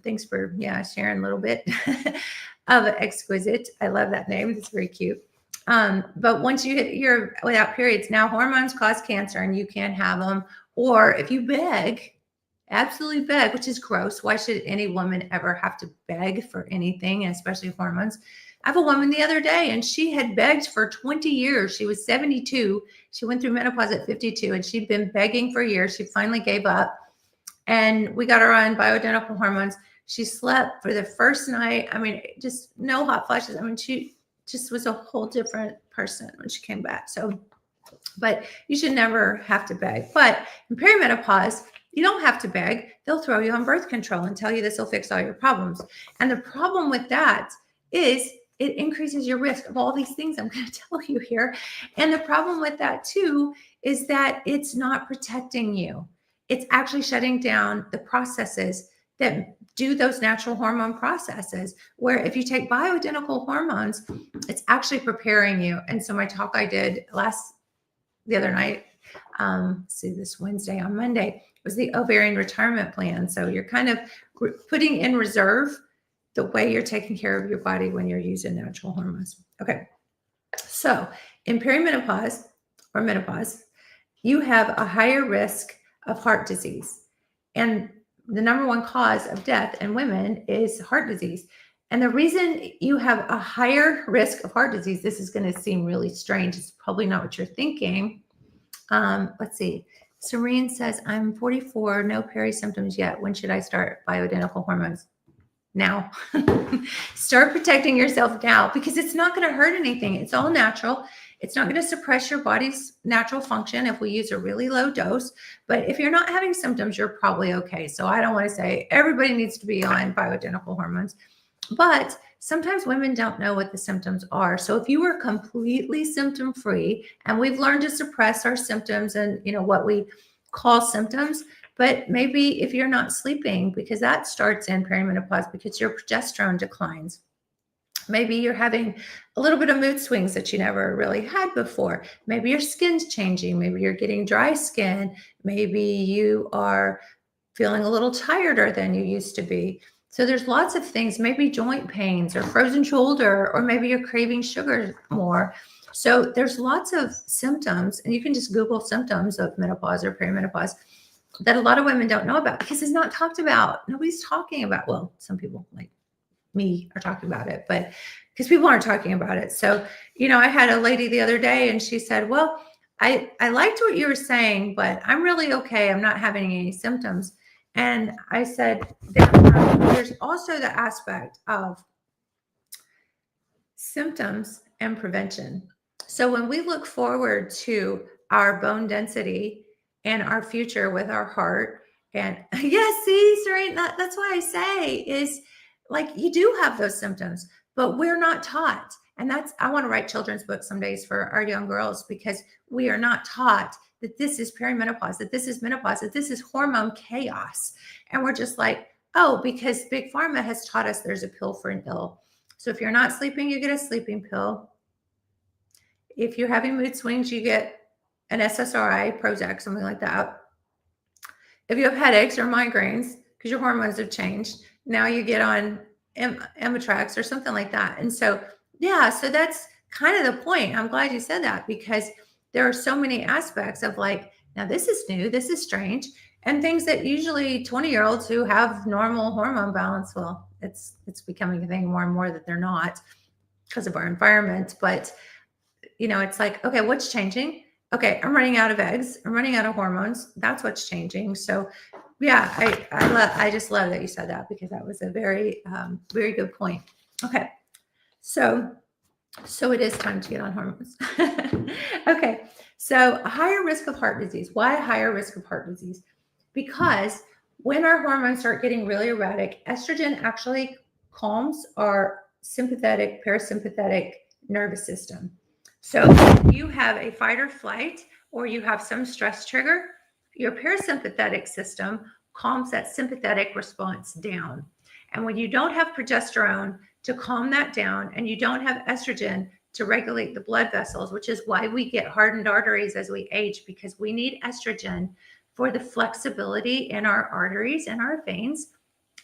Thanks for sharing a little bit of Exquisite. I love that name. It's very cute. But once you hit your without periods, now hormones cause cancer and you can't have them. Or if you beg, absolutely beg, which is gross. Why should any woman ever have to beg for anything, and especially hormones? I have a woman the other day and she had begged for 20 years. She was 72. She went through menopause at 52 and she'd been begging for years. She finally gave up and we got her on bioidentical hormones. She slept for the first night. I mean, just no hot flashes. I mean, she just was a whole different person when she came back. So, but you should never have to beg. But in perimenopause, you don't have to beg. They'll throw you on birth control and tell you this will fix all your problems. And the problem with that is it increases your risk of all these things I'm going to tell you here. And the problem with that too is that it's not protecting you. It's actually shutting down the processes that do those natural hormone processes, where if you take bioidentical hormones, it's actually preparing you. And so my talk I did the other night, this Wednesday, on Monday, was the ovarian retirement plan. So you're kind of putting in reserve the way you're taking care of your body when you're using natural hormones. Okay. So in perimenopause or menopause, you have a higher risk of heart disease. And the number one cause of death in women is heart disease. And the reason you have a higher risk of heart disease, this is going to seem really strange. It's probably not what you're thinking. Let's see. Serene says, I'm 44, no peri symptoms yet. When should I start bioidentical hormones? Now. Start protecting yourself now, because it's not going to hurt anything. It's all natural. It's not going to suppress your body's natural function if we use a really low dose. But if you're not having symptoms, you're probably okay. So I don't want to say everybody needs to be on bioidentical hormones. But sometimes women don't know what the symptoms are. So if you are completely symptom free, and we've learned to suppress our symptoms and, what we call symptoms, but maybe if you're not sleeping, because that starts in perimenopause because your progesterone declines. Maybe you're having a little bit of mood swings that you never really had before. Maybe your skin's changing. Maybe you're getting dry skin. Maybe you are feeling a little tireder than you used to be. So there's lots of things, maybe joint pains or frozen shoulder, or maybe you're craving sugar more. So there's lots of symptoms, and you can just Google symptoms of menopause or perimenopause that a lot of women don't know about because it's not talked about. Nobody's talking about, well, some people like me are talking about it, but because people aren't talking about it. So, I had a lady the other day and she said, well, I liked what you were saying, but I'm really okay. I'm not having any symptoms. And I said, there's also the aspect of symptoms and prevention. So when we look forward to our bone density and our future with our heart, and yes, see, Serene, that's why I say is like you do have those symptoms, but we're not taught. And I want to write children's books some days for our young girls because we are not taught that this is perimenopause, that this is menopause, that this is hormone chaos. And we're just like, oh, because Big Pharma has taught us there's a pill for an ill. So if you're not sleeping, you get a sleeping pill. If you're having mood swings, you get an SSRI, Prozac, something like that. If you have headaches or migraines, because your hormones have changed, now you get on Emitrax or something like that. And so, so that's kind of the point. I'm glad you said that because there are so many aspects of like, now this is new, this is strange, and things that usually 20-year-olds who have normal hormone balance, well, it's becoming a thing more and more that they're not because of our environment. But, it's like, okay, what's changing? Okay, I'm running out of eggs. I'm running out of hormones. That's what's changing. So yeah, I just love that you said that because that was a very, very good point. Okay. So it is time to get on hormones. Okay. So a higher risk of heart disease. Why a higher risk of heart disease? Because when our hormones start getting really erratic, estrogen actually calms our sympathetic, parasympathetic nervous system. So if you have a fight or flight, or you have some stress trigger, your parasympathetic system calms that sympathetic response down. And when you don't have progesterone to calm that down, and you don't have estrogen to regulate the blood vessels, which is why we get hardened arteries as we age, because we need estrogen for the flexibility in our arteries and our veins.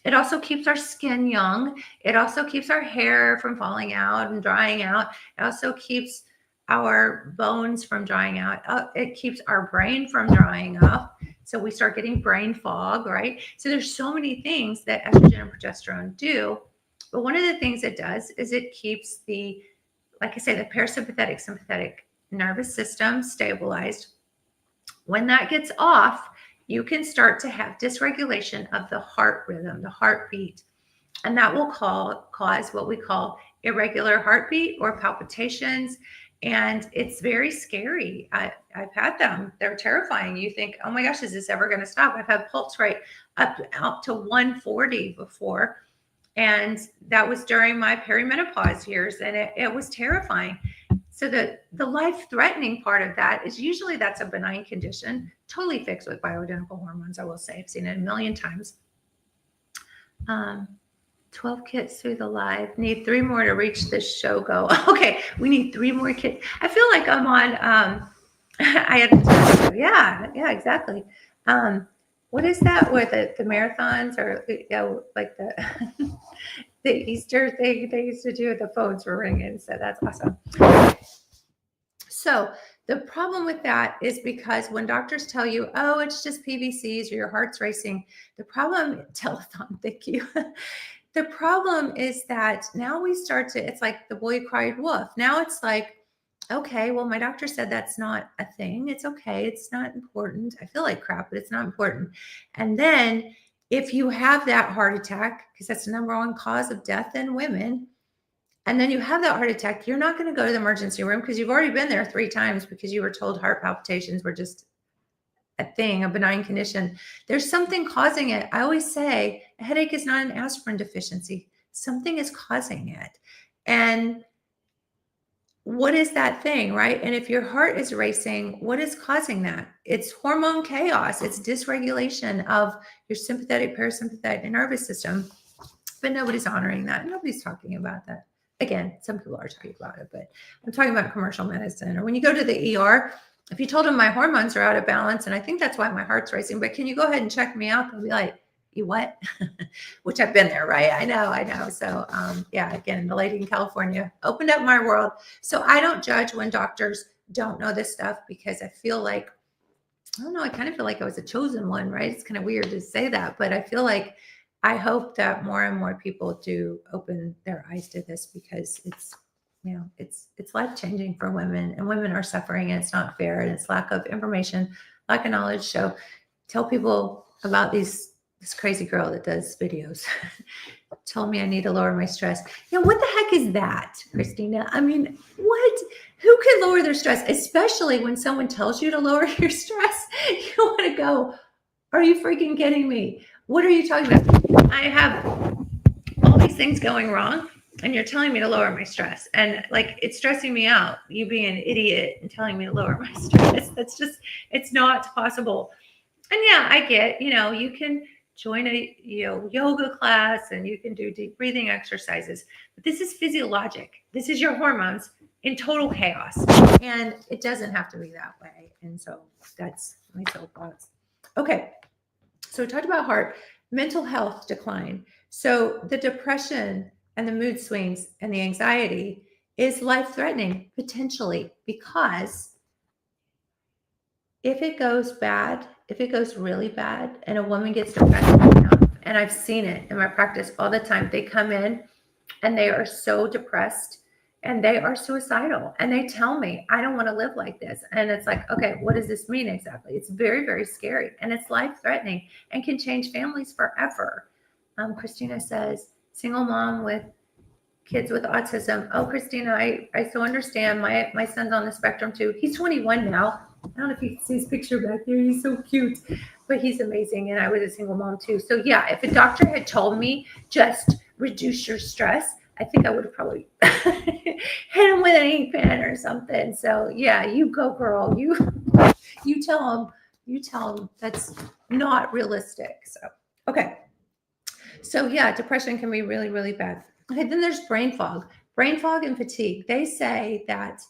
It also keeps our skin young. It also keeps our hair from falling out and drying out. It also keeps our bones from drying out. It keeps our brain from drying up. So we start getting brain fog, right? So there's so many things that estrogen and progesterone do. But one of the things it does is it keeps the, like I say, the parasympathetic, sympathetic nervous system stabilized. When that gets off, you can start to have dysregulation of the heart rhythm, the heartbeat. And that will cause what we call irregular heartbeat or palpitations. And it's very scary. I've had them. They're terrifying. You think, oh my gosh, is this ever going to stop? I've had pulse rate up to 140 before. And that was during my perimenopause years. And it was terrifying. So the life-threatening part of that is usually that's a benign condition, totally fixed with bioidentical hormones, I will say. I've seen it a million times. 12 kits through the live. Need 3 more to reach this show goal. Okay, we need 3 more kits. I feel like I'm on, yeah, exactly. What is that with the marathons or like the the Easter thing they used to do? The phones were ringing, so that's awesome. So the problem with that is because when doctors tell you, oh, it's just PVCs or your heart's racing, the problem, telethon, thank you. The problem is that now we start to, it's like the boy cried wolf. Now it's like, okay, well, my doctor said that's not a thing. It's okay. It's not important. I feel like crap, but it's not important. And then if you have that heart attack, because that's the #1 cause of death in women, and then you have that heart attack, you're not going to go to the emergency room because you've already been there 3 times because you were told heart palpitations were just a thing, a benign condition. There's something causing it. I always say a headache is not an aspirin deficiency. something is causing it. And what is that thing, right? And if your heart is racing, what is causing that? It's hormone chaos. It's dysregulation of your sympathetic, parasympathetic, and nervous system. But nobody's honoring that. Nobody's talking about that. Again, some people are talking about it, but I'm talking about commercial medicine. Or when you go to the ER, if you told them my hormones are out of balance, and I think that's why my heart's racing, but can you go ahead and check me out? They'll be like, you what? Which I've been there, right? I know. So yeah, again, the lady in California opened up my world. So I don't judge when doctors don't know this stuff, because I feel like, I don't know, I kind of feel like I was a chosen one, right? It's kind of weird to say that, but I feel like I hope that more and more people do open their eyes to this, because it's, you know, it's life-changing for women, and women are suffering, and it's not fair, and it's lack of information, lack of knowledge. So tell people about this crazy girl that does videos told me I need to lower my stress. Yeah, what the heck is that, Christina? I mean, what? Who can lower their stress? Especially when someone tells you to lower your stress. You want to go, are you freaking kidding me? What are you talking about? I have all these things going wrong, and you're telling me to lower my stress. And like, it's stressing me out, you being an idiot and telling me to lower my stress. That's just, it's not possible. And yeah, I get, you know, you can join a yoga class, and you can do deep breathing exercises, but this is physiologic. This is your hormones in total chaos, and it doesn't have to be that way. And so that's my soapbox. Okay, so we talked about heart, mental health decline. So the depression and the mood swings and the anxiety is life-threatening potentially, because if it goes bad, if it goes really bad and a woman gets depressed enough, and I've seen it in my practice all the time, they come in and they are so depressed and they are suicidal, and they tell me, I don't want to live like this. And it's like, okay, what does this mean exactly? It's very, very scary, and it's life-threatening and can change families forever. Christina says, single mom with kids with autism. Oh, Christina, I so understand. My son's on the spectrum too. He's 21 now. I don't know if you can see his picture back there. He's so cute, but he's amazing. And I was a single mom too. So yeah, if a doctor had told me just reduce your stress, I think I would have probably hit him with an ink pen or something. So yeah, you go, girl. You tell him that's not realistic. So okay. So yeah, depression can be really, really bad. Okay, then there's brain fog. Brain fog and fatigue. They say that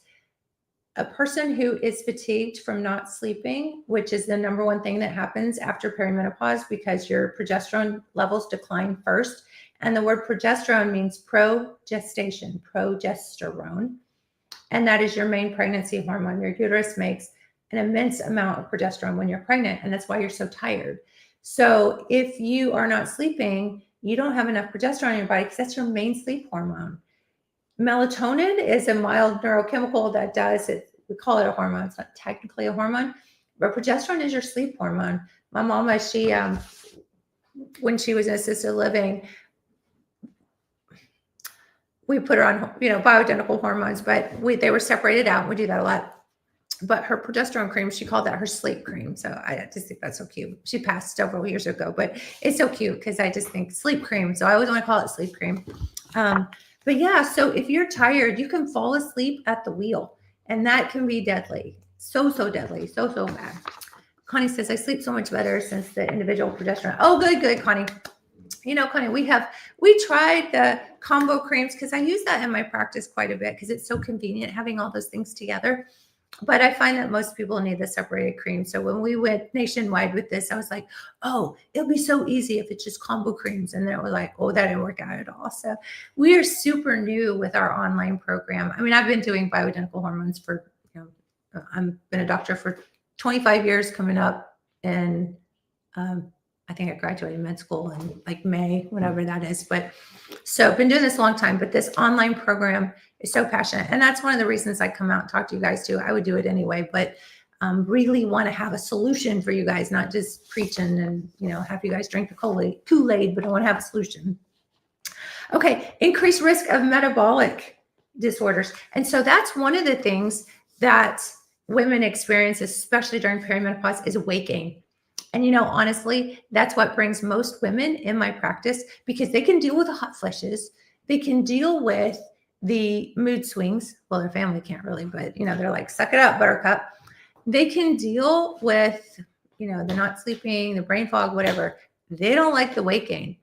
a person who is fatigued from not sleeping, which is the number one thing that happens after perimenopause, because your progesterone levels decline first. And the word progesterone means progestation, progesterone. And that is your main pregnancy hormone. Your uterus makes an immense amount of progesterone when you're pregnant, and that's why you're so tired. So if you are not sleeping, you don't have enough progesterone in your body, because that's your main sleep hormone. Melatonin is a mild neurochemical that does it. We call it a hormone. It's not technically a hormone, but progesterone is your sleep hormone. My mama, she, when she was in assisted living, we put her on, bioidentical hormones, but they were separated out. We do that a lot. But her progesterone cream, she called that her sleep cream. So I just think that's so cute. She passed several years ago, but it's so cute because I just think sleep cream. So I always want to call it sleep cream. But yeah, so if you're tired, you can fall asleep at the wheel, and that can be deadly. So deadly. So bad. Connie says, I sleep so much better since the individual progesterone. Oh, good, Connie. Connie, we tried the combo creams, because I use that in my practice quite a bit, because it's so convenient having all those things together. But I find that most people need the separated cream. So when we went nationwide with this, I was like, oh, it'll be so easy if it's just combo creams. And then it was like, oh, that didn't work out at all. So we are super new with our online program. I mean, I've been doing bioidentical hormones for, I've been a doctor for 25 years coming up. And I think I graduated med school in like May, whatever that is. But so I've been doing this a long time, but this online program is so passionate. And that's one of the reasons I come out and talk to you guys too. I would do it anyway, but really want to have a solution for you guys, not just preaching and, have you guys drink the Kool-Aid, but I want to have a solution. Okay. Increased risk of metabolic disorders. And so that's one of the things that women experience, especially during perimenopause, is weight gain. And, you know, honestly, that's what brings most women in my practice, because they can deal with the hot flushes. They can deal with the mood swings. Well, their family can't really, but, you know, they're like, suck it up, buttercup. They can deal with, you know, the not sleeping, the brain fog, whatever. They don't like the weight gain.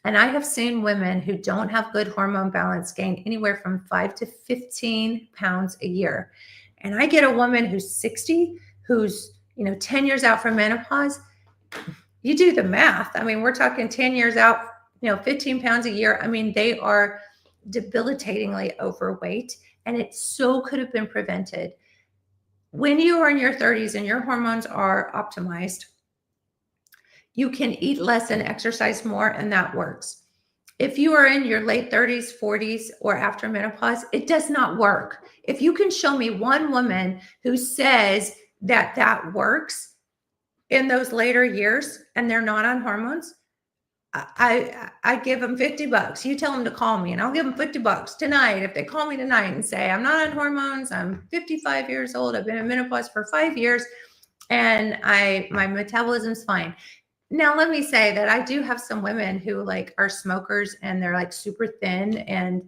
And I have seen women who don't have good hormone balance gain anywhere from 5 to 15 pounds a year. And I get a woman who's 60, who's, you know, 10 years out from menopause. You do the math. I mean, we're talking 10 years out, you know, 15 pounds a year. I mean, they are debilitatingly overweight, and it so could have been prevented. When you are in your 30s and your hormones are optimized, you can eat less and exercise more, and that works. If you are in your late 30s, 40s, or after menopause, it does not work. If you can show me one woman who says that that works in those later years and they're not on hormones, I give them $50. You tell them to call me and I'll give them $50 tonight. If they call me tonight and say, I'm not on hormones, I'm 55 years old, I've been in menopause for 5 years, and my metabolism's fine. Now, let me say that I do have some women who like are smokers and they're like super thin, and,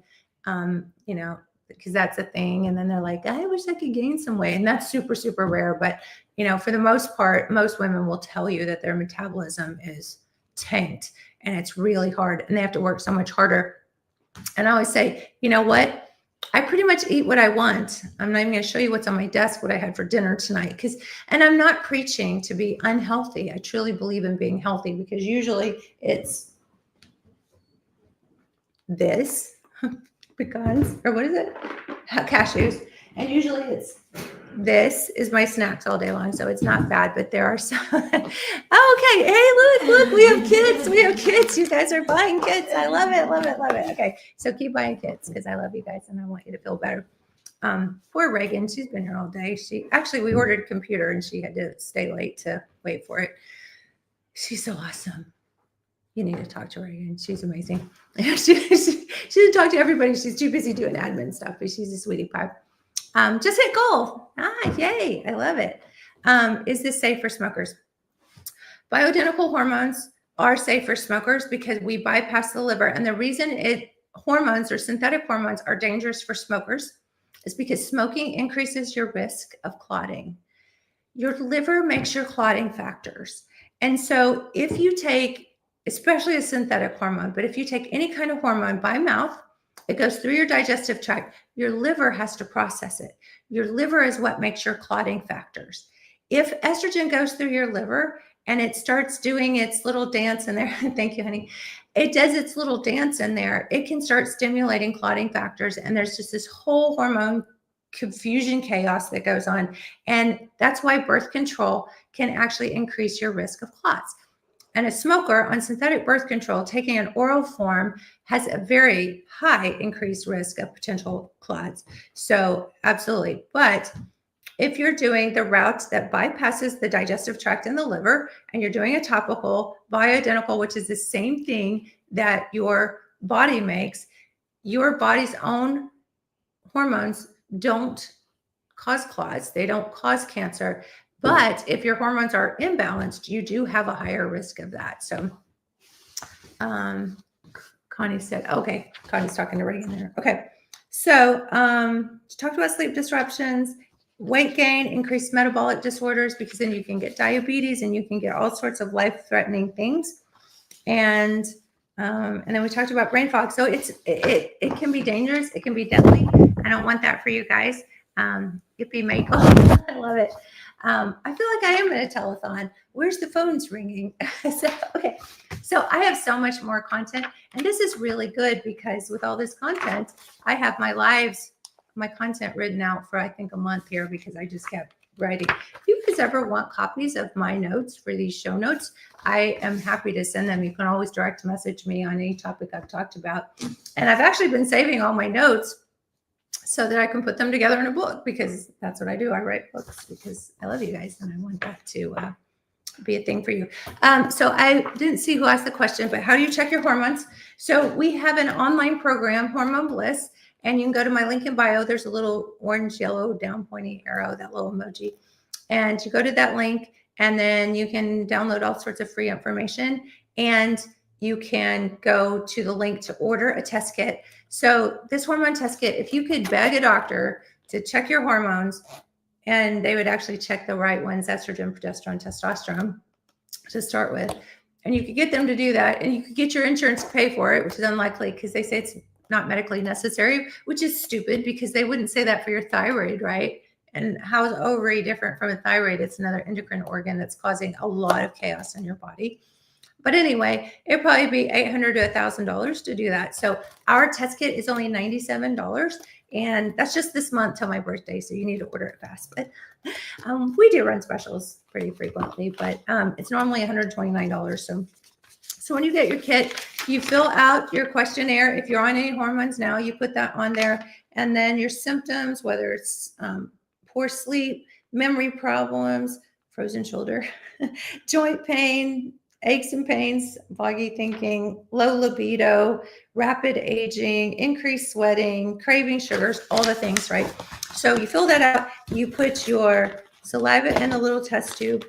you know, because that's a thing. And then they're like, I wish I could gain some weight. And that's super, super rare. But, you know, for the most part, most women will tell you that their metabolism is tanked and it's really hard and they have to work so much harder. And I always say, you know what? I pretty much eat what I want. I'm not even going to show you what's on my desk, what I had for dinner tonight. And I'm not preaching to be unhealthy. I truly believe in being healthy, because usually it's this, pecans, or what is it? Cashews. And usually it's this is my snacks all day long. So it's not bad, but there are some. Oh, okay. Hey, look, we have kids. We have kids. You guys are buying kids. I love it, love it, love it. Okay. So keep buying kids, because I love you guys and I want you to feel better. Poor Reagan. She's been here all day. We ordered a computer and she had to stay late to wait for it. She's so awesome. You need to talk to her again. She's amazing. she didn't talk to everybody. She's too busy doing admin stuff, but she's a sweetie pie. Just hit goal. Yay. I love it. Is this safe for smokers? Bioidentical hormones are safe for smokers because we bypass the liver. And the reason hormones or synthetic hormones are dangerous for smokers is because smoking increases your risk of clotting. Your liver makes your clotting factors. And so if you take, especially a synthetic hormone, but if you take any kind of hormone by mouth, it goes through your digestive tract. Your liver has to process it. Your liver is what makes your clotting factors. If estrogen goes through your liver and it starts doing its little dance in there, thank you, honey. It does its little dance in there. It can start stimulating clotting factors. And there's just this whole hormone confusion chaos that goes on. And that's why birth control can actually increase your risk of clots. And a smoker on synthetic birth control taking an oral form has a very high increased risk of potential clots. So absolutely. But if you're doing the route that bypasses the digestive tract and the liver, and you're doing a topical bioidentical, which is the same thing that your body makes, your body's own hormones don't cause clots. They don't cause cancer. But if your hormones are imbalanced, you do have a higher risk of that. So Connie said, okay, Connie's talking to Reagan there. Okay. So talked about sleep disruptions, weight gain, increased metabolic disorders, because then you can get diabetes and you can get all sorts of life-threatening things. And then we talked about brain fog. So it can be dangerous. It can be deadly. I don't want that for you guys. Yippee Michael. I love it. I feel like I am in a telethon. Where's the phones ringing? Okay. So I have so much more content, and this is really good because with all this content, I have my content written out for, I think, a month here, because I just kept writing. If you guys ever want copies of my notes for these show notes, I am happy to send them. You can always direct message me on any topic I've talked about. And I've actually been saving all my notes so that I can put them together in a book, because that's what I do. I write books because I love you guys and I want that to be a thing for you. So I didn't see who asked the question, but how do you check your hormones? So we have an online program, Hormone Bliss, and you can go to my link in bio. There's a little orange, yellow, down pointy arrow, that little emoji. And you go to that link And then you can download all sorts of free information, and you can go to the link to order a test kit. So this hormone test kit, if you could beg a doctor to check your hormones, and they would actually check the right ones, estrogen, progesterone, testosterone, to start with. And you could get them to do that, and you could get your insurance to pay for it, which is unlikely because they say it's not medically necessary, which is stupid because they wouldn't say that for your thyroid, right? And how is ovary different from a thyroid? It's another endocrine organ that's causing a lot of chaos in your body. But anyway, it'd probably be $800 to $1,000 to do that. So our test kit is only $97, and that's just this month till my birthday. So you need to order it fast. But we do run specials pretty frequently, but it's normally $129. So when you get your kit, you fill out your questionnaire. If you're on any hormones now, you put that on there, and then your symptoms, whether it's poor sleep, memory problems, frozen shoulder, joint pain, aches and pains, foggy thinking, low libido, rapid aging, increased sweating, craving sugars, all the things, right? So you fill that out, you put your saliva in a little test tube,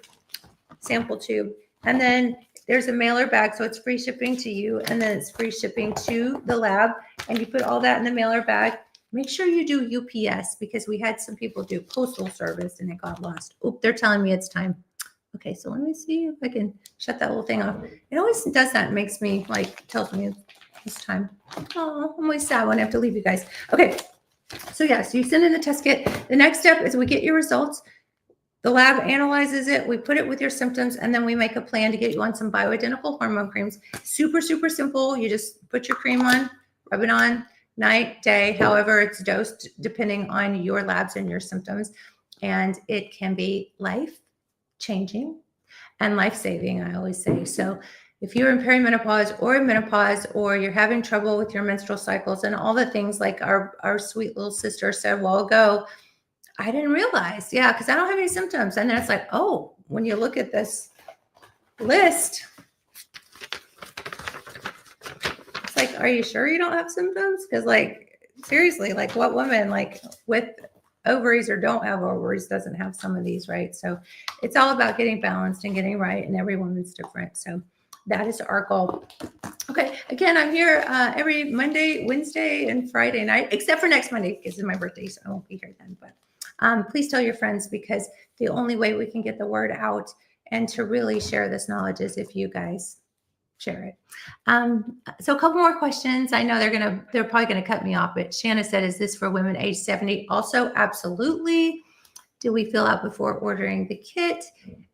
sample tube, and then there's a mailer bag, so it's free shipping to you, and then it's free shipping to the lab, and you put all that in the mailer bag. Make sure you do UPS, because we had some people do postal service and it got lost. Oh, they're telling me it's time. Okay, so let me see if I can shut that little thing off. It always does that. It makes me tells me it's time. Oh, I'm always sad when I have to leave you guys. Okay, so yeah, so you send in the test kit. The next step is we get your results. The lab analyzes it. We put it with your symptoms, and then we make a plan to get you on some bioidentical hormone creams. Super, super simple. You just put your cream on, rub it on night, day, however it's dosed, depending on your labs and your symptoms. And it can be life-changing and life-saving, I always say. So if you're in perimenopause or in menopause, or you're having trouble with your menstrual cycles and all the things like our sweet little sister said a while ago, I didn't realize, yeah, because I don't have any symptoms. And then it's like, oh, when you look at this list, it's like, are you sure you don't have symptoms? Because seriously, what woman with ovaries or don't have ovaries doesn't have some of these, right? So it's all about getting balanced and getting right, and every woman's different. So that is our goal. Okay, again, I'm here every Monday, Wednesday, and Friday night, except for next Monday because it's my birthday, so I won't be here then. But please tell your friends, because the only way we can get the word out and to really share this knowledge is if you guys share it. So a couple more questions. I know they're probably gonna cut me off, but Shanna said, is this for women age 70? Also, absolutely. Do we fill out before ordering the kit?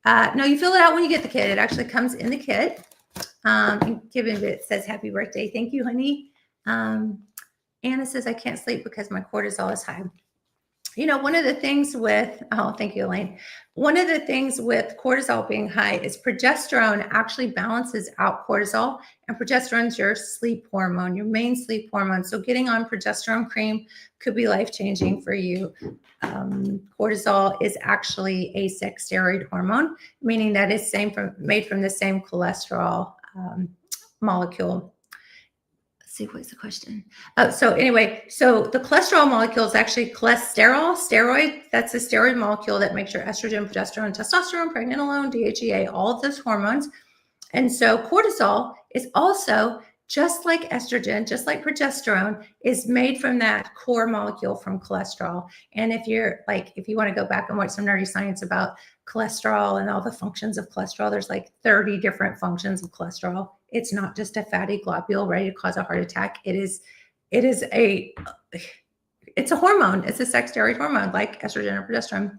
No, you fill it out when you get the kit. It actually comes in the kit. Given it says happy birthday. Thank you, honey. Anna says, I can't sleep because my cortisol is high. One of the things with, thank you, Elaine. One of the things with cortisol being high is progesterone actually balances out cortisol, and progesterone is your sleep hormone, your main sleep hormone. So getting on progesterone cream could be life-changing for you. Cortisol is actually a sex steroid hormone, meaning that it's made from the same cholesterol molecule. See, what's the question? Oh, so anyway, so the cholesterol molecule is actually cholesterol, steroid. That's a steroid molecule that makes your estrogen, progesterone, testosterone, pregnenolone, DHEA, all of those hormones. And so cortisol is also, just like estrogen, just like progesterone, is made from that core molecule from cholesterol. And if you want to go back and watch some nerdy science about cholesterol and all the functions of cholesterol, there's 30 different functions of cholesterol. It's not just a fatty globule ready to cause a heart attack. It's a hormone. It's a sex steroid hormone like estrogen or progesterone.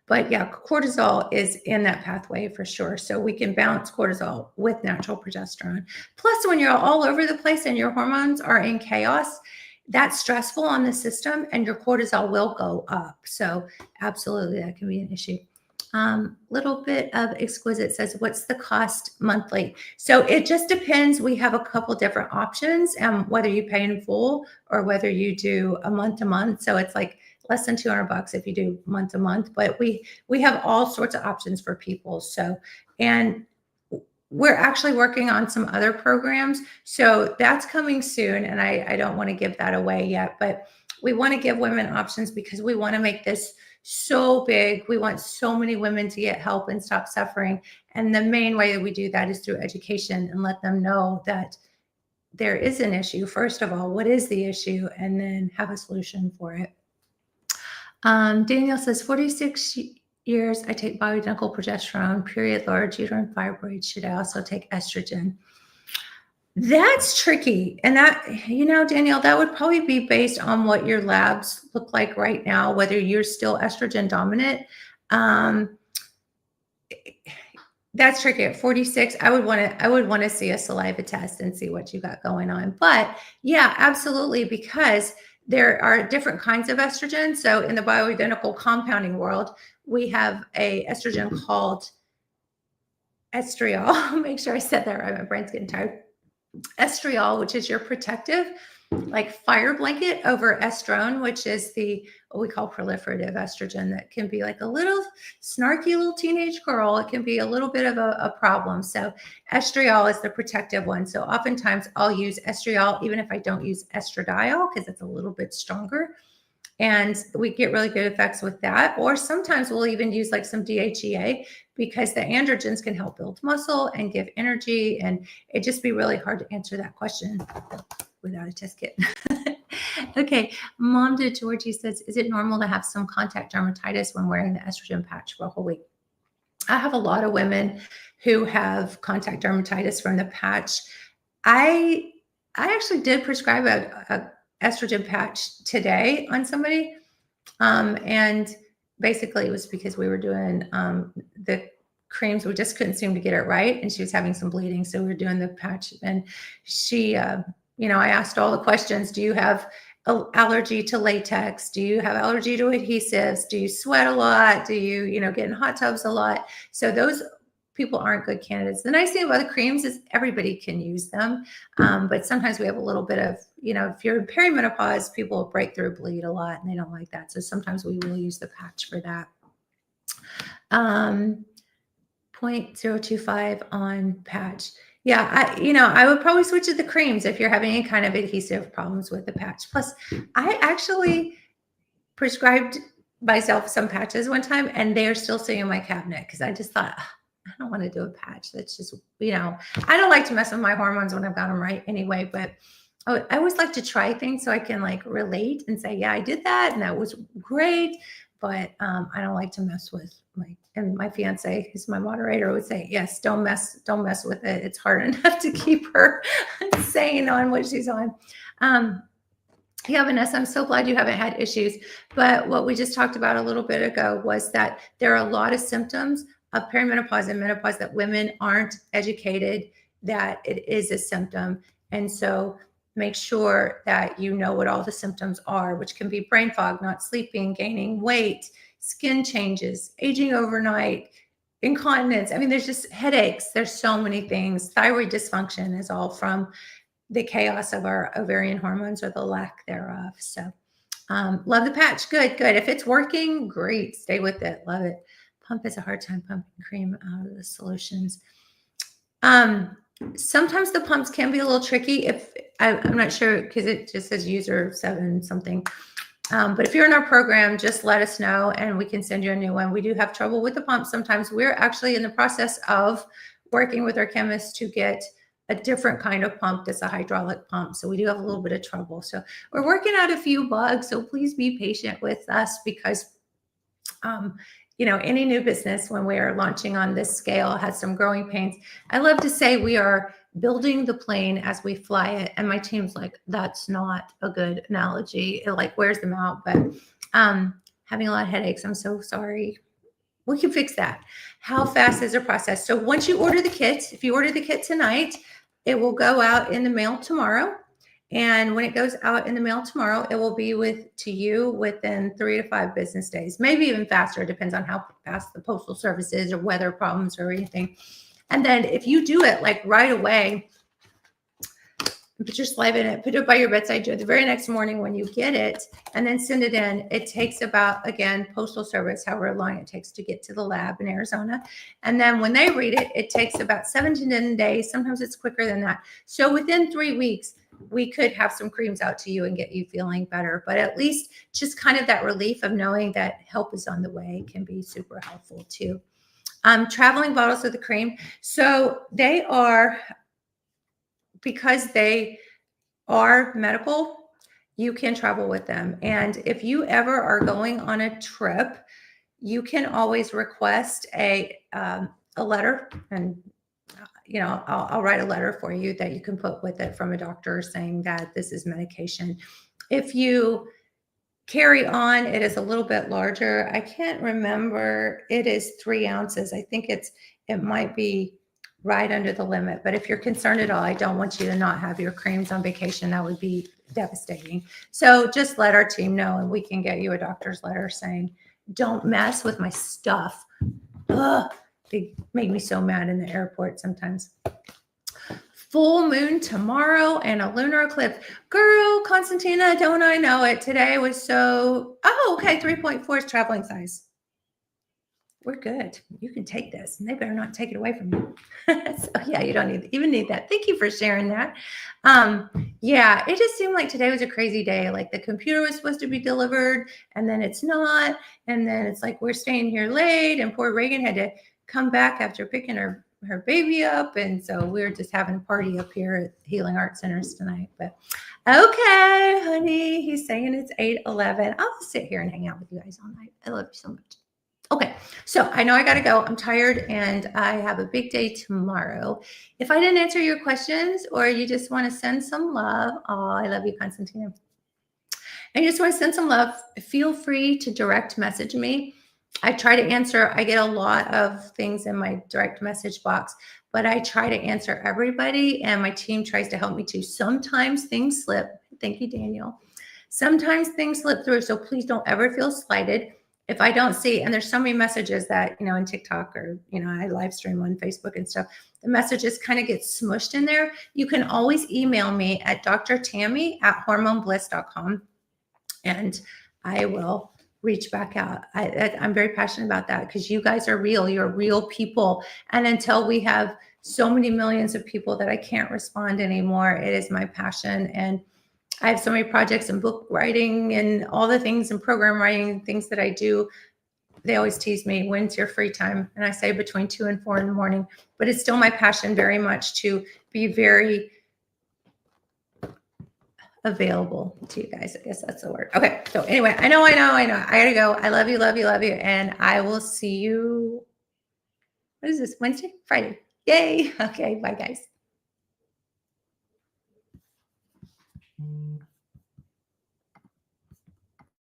But yeah, cortisol is in that pathway for sure. So we can balance cortisol with natural progesterone. Plus, when you're all over the place and your hormones are in chaos, that's stressful on the system, and your cortisol will go up. So absolutely, that can be an issue. Little bit of Exquisite says, what's the cost monthly? So it just depends. We have a couple different options, whether you pay in full or whether you do a month to month. So it's less than $200 if you do month to month, but we have all sorts of options for people. So, and we're actually working on some other programs. So that's coming soon. And I don't want to give that away yet, but we want to give women options because we want to make this so big. We want so many women to get help and stop suffering. And the main way that we do that is through education and let them know that there is an issue. First of all, what is the issue? And then have a solution for it. Danielle says, 46 years, I take bioidentical progesterone, period, large uterine fibroids. Should I also take estrogen? That's tricky. And that, Danielle, that would probably be based on what your labs look like right now, whether you're still estrogen dominant. That's tricky. At 46, I would want to see a saliva test and see what you got going on. But yeah, absolutely, because there are different kinds of estrogen. So in the bioidentical compounding world, we have a estrogen called estriol. Make sure I said that right. My brain's getting tired. Estriol, which is your protective, like fire blanket, over estrone, which is what we call proliferative estrogen, that can be like a little snarky little teenage girl. It can be a little bit of a problem. So estriol is the protective one. So oftentimes I'll use estriol, even if I don't use estradiol, because it's a little bit stronger. And we get really good effects with that. Or sometimes we'll even use like some DHEA, because the androgens can help build muscle and give energy. And it'd just be really hard to answer that question without a test kit. Okay. Mom to Georgie says, is it normal to have some contact dermatitis when wearing the estrogen patch for a whole week? I have a lot of women who have contact dermatitis from the patch. I actually did prescribe a estrogen patch today on somebody. And basically it was because we were doing the creams. We just couldn't seem to get it right. And she was having some bleeding. So we were doing the patch, and she, I asked all the questions. Do you have allergy to latex? Do you have allergy to adhesives? Do you sweat a lot? Do you, get in hot tubs a lot? So those people aren't good candidates. The nice thing about the creams is everybody can use them. But sometimes we have a little bit of, if you're in perimenopause, people break through, bleed a lot, and they don't like that. So sometimes we will use the patch for that. 0.025 on patch. Yeah, I would probably switch to the creams if you're having any kind of adhesive problems with the patch. Plus, I actually prescribed myself some patches one time, and they are still sitting in my cabinet because I just thought, I don't want to do a patch. That's just, I don't like to mess with my hormones when I've got them right anyway, but I always like to try things so I can like relate and say, yeah, I did that and that was great. But I don't like to mess with my fiance, who's my moderator, would say, yes, don't mess with it. It's hard enough to keep her sane on what she's on. Yeah, Vanessa, I'm so glad you haven't had issues. But what we just talked about a little bit ago was that there are a lot of symptoms of perimenopause and menopause that women aren't educated that it is a symptom. And so make sure that you know what all the symptoms are, which can be brain fog, not sleeping, gaining weight, skin changes, aging overnight, incontinence. I mean, there's just headaches. There's so many things. Thyroid dysfunction is all from the chaos of our ovarian hormones or the lack thereof. So love the patch. Good. If it's working, great. Stay with it. Love it. Pump is a hard time pumping cream out of the solutions. Sometimes the pumps can be a little tricky. If I'm not sure, because it just says user 7 something. But if you're in our program, just let us know and we can send you a new one. We do have trouble with the pump. Sometimes we're actually in the process of working with our chemists to get a different kind of pump that's a hydraulic pump. So we do have a little bit of trouble. So we're working out a few bugs. So please be patient with us, because any new business when we are launching on this scale has some growing pains. I love to say we are building the plane as we fly it. And my team's like, that's not a good analogy. It like wears them out, but having a lot of headaches. I'm so sorry. We can fix that. How fast is the process? So once you order the kit, if you order the kit tonight, it will go out in the mail tomorrow. And when it goes out in the mail tomorrow, it will be to you within 3 to 5 business days, maybe even faster. It depends on how fast the postal service is or weather problems or anything. And then if you do it like right away, put your saliva in it, put it by your bedside, do it the very next morning when you get it, and then send it in. It takes about, again, postal service, however long it takes to get to the lab in Arizona. And then when they read it, it takes about 7 to 10 days. Sometimes it's quicker than that. So within 3 weeks, we could have some creams out to you and get you feeling better. But at least just kind of that relief of knowing that help is on the way can be super helpful too. Traveling bottles of the cream. So they are, because they are medical, you can travel with them. And if you ever are going on a trip, you can always request a letter, and I'll write a letter for you that you can put with it from a doctor saying that this is medication. If you carry on, it is a little bit larger. I can't remember. It is 3 ounces. I think it might be right under the limit. But if you're concerned at all, I don't want you to not have your creams on vacation. That would be devastating. So just let our team know, and we can get you a doctor's letter saying, don't mess with my stuff. Ugh, they make me so mad in the airport sometimes. Full moon tomorrow and a lunar eclipse. Girl, Constantina, don't I know it? Today was so, okay, 3.4 is traveling size. We're good. You can take this, and they better not take it away from you. So yeah, you don't even need that. Thank you for sharing that. Yeah, it just seemed like today was a crazy day. Like the computer was supposed to be delivered, and then it's not. And then it's like we're staying here late, and poor Reagan had to come back after picking her baby up. And so we're just having a party up here at Healing Art Centers tonight. But okay, honey, he's saying it's 8:11. I'll just sit here and hang out with you guys all night. I love you so much. Okay, so I know I got to go. I'm tired, and I have a big day tomorrow. If I didn't answer your questions, or you just want to send some love, I love you, Constantina. And you just want to send some love, feel free to direct message me. I try to answer. I get a lot of things in my direct message box, but I try to answer everybody, and my team tries to help me too. Sometimes things slip. Thank you, Daniel. Sometimes things slip through, so please don't ever feel slighted. If I don't see, and there's so many messages that, in TikTok, or, I live stream on Facebook and stuff, the messages kind of get smushed in there. You can always email me at drtammy@hormonebliss.com, and I will reach back out. I'm very passionate about that, because you guys are real. You're real people. And until we have so many millions of people that I can't respond anymore, it is my passion. And I have so many projects and book writing and all the things and program writing things that I do. They always tease me, when's your free time? And I say between 2 and 4 in the morning. But it's still my passion very much to be very available to you guys. I guess that's the word. Okay. So anyway, I know. I gotta go. I love you. And I will see you. What is this? Wednesday? Friday. Yay. Okay. Bye, guys.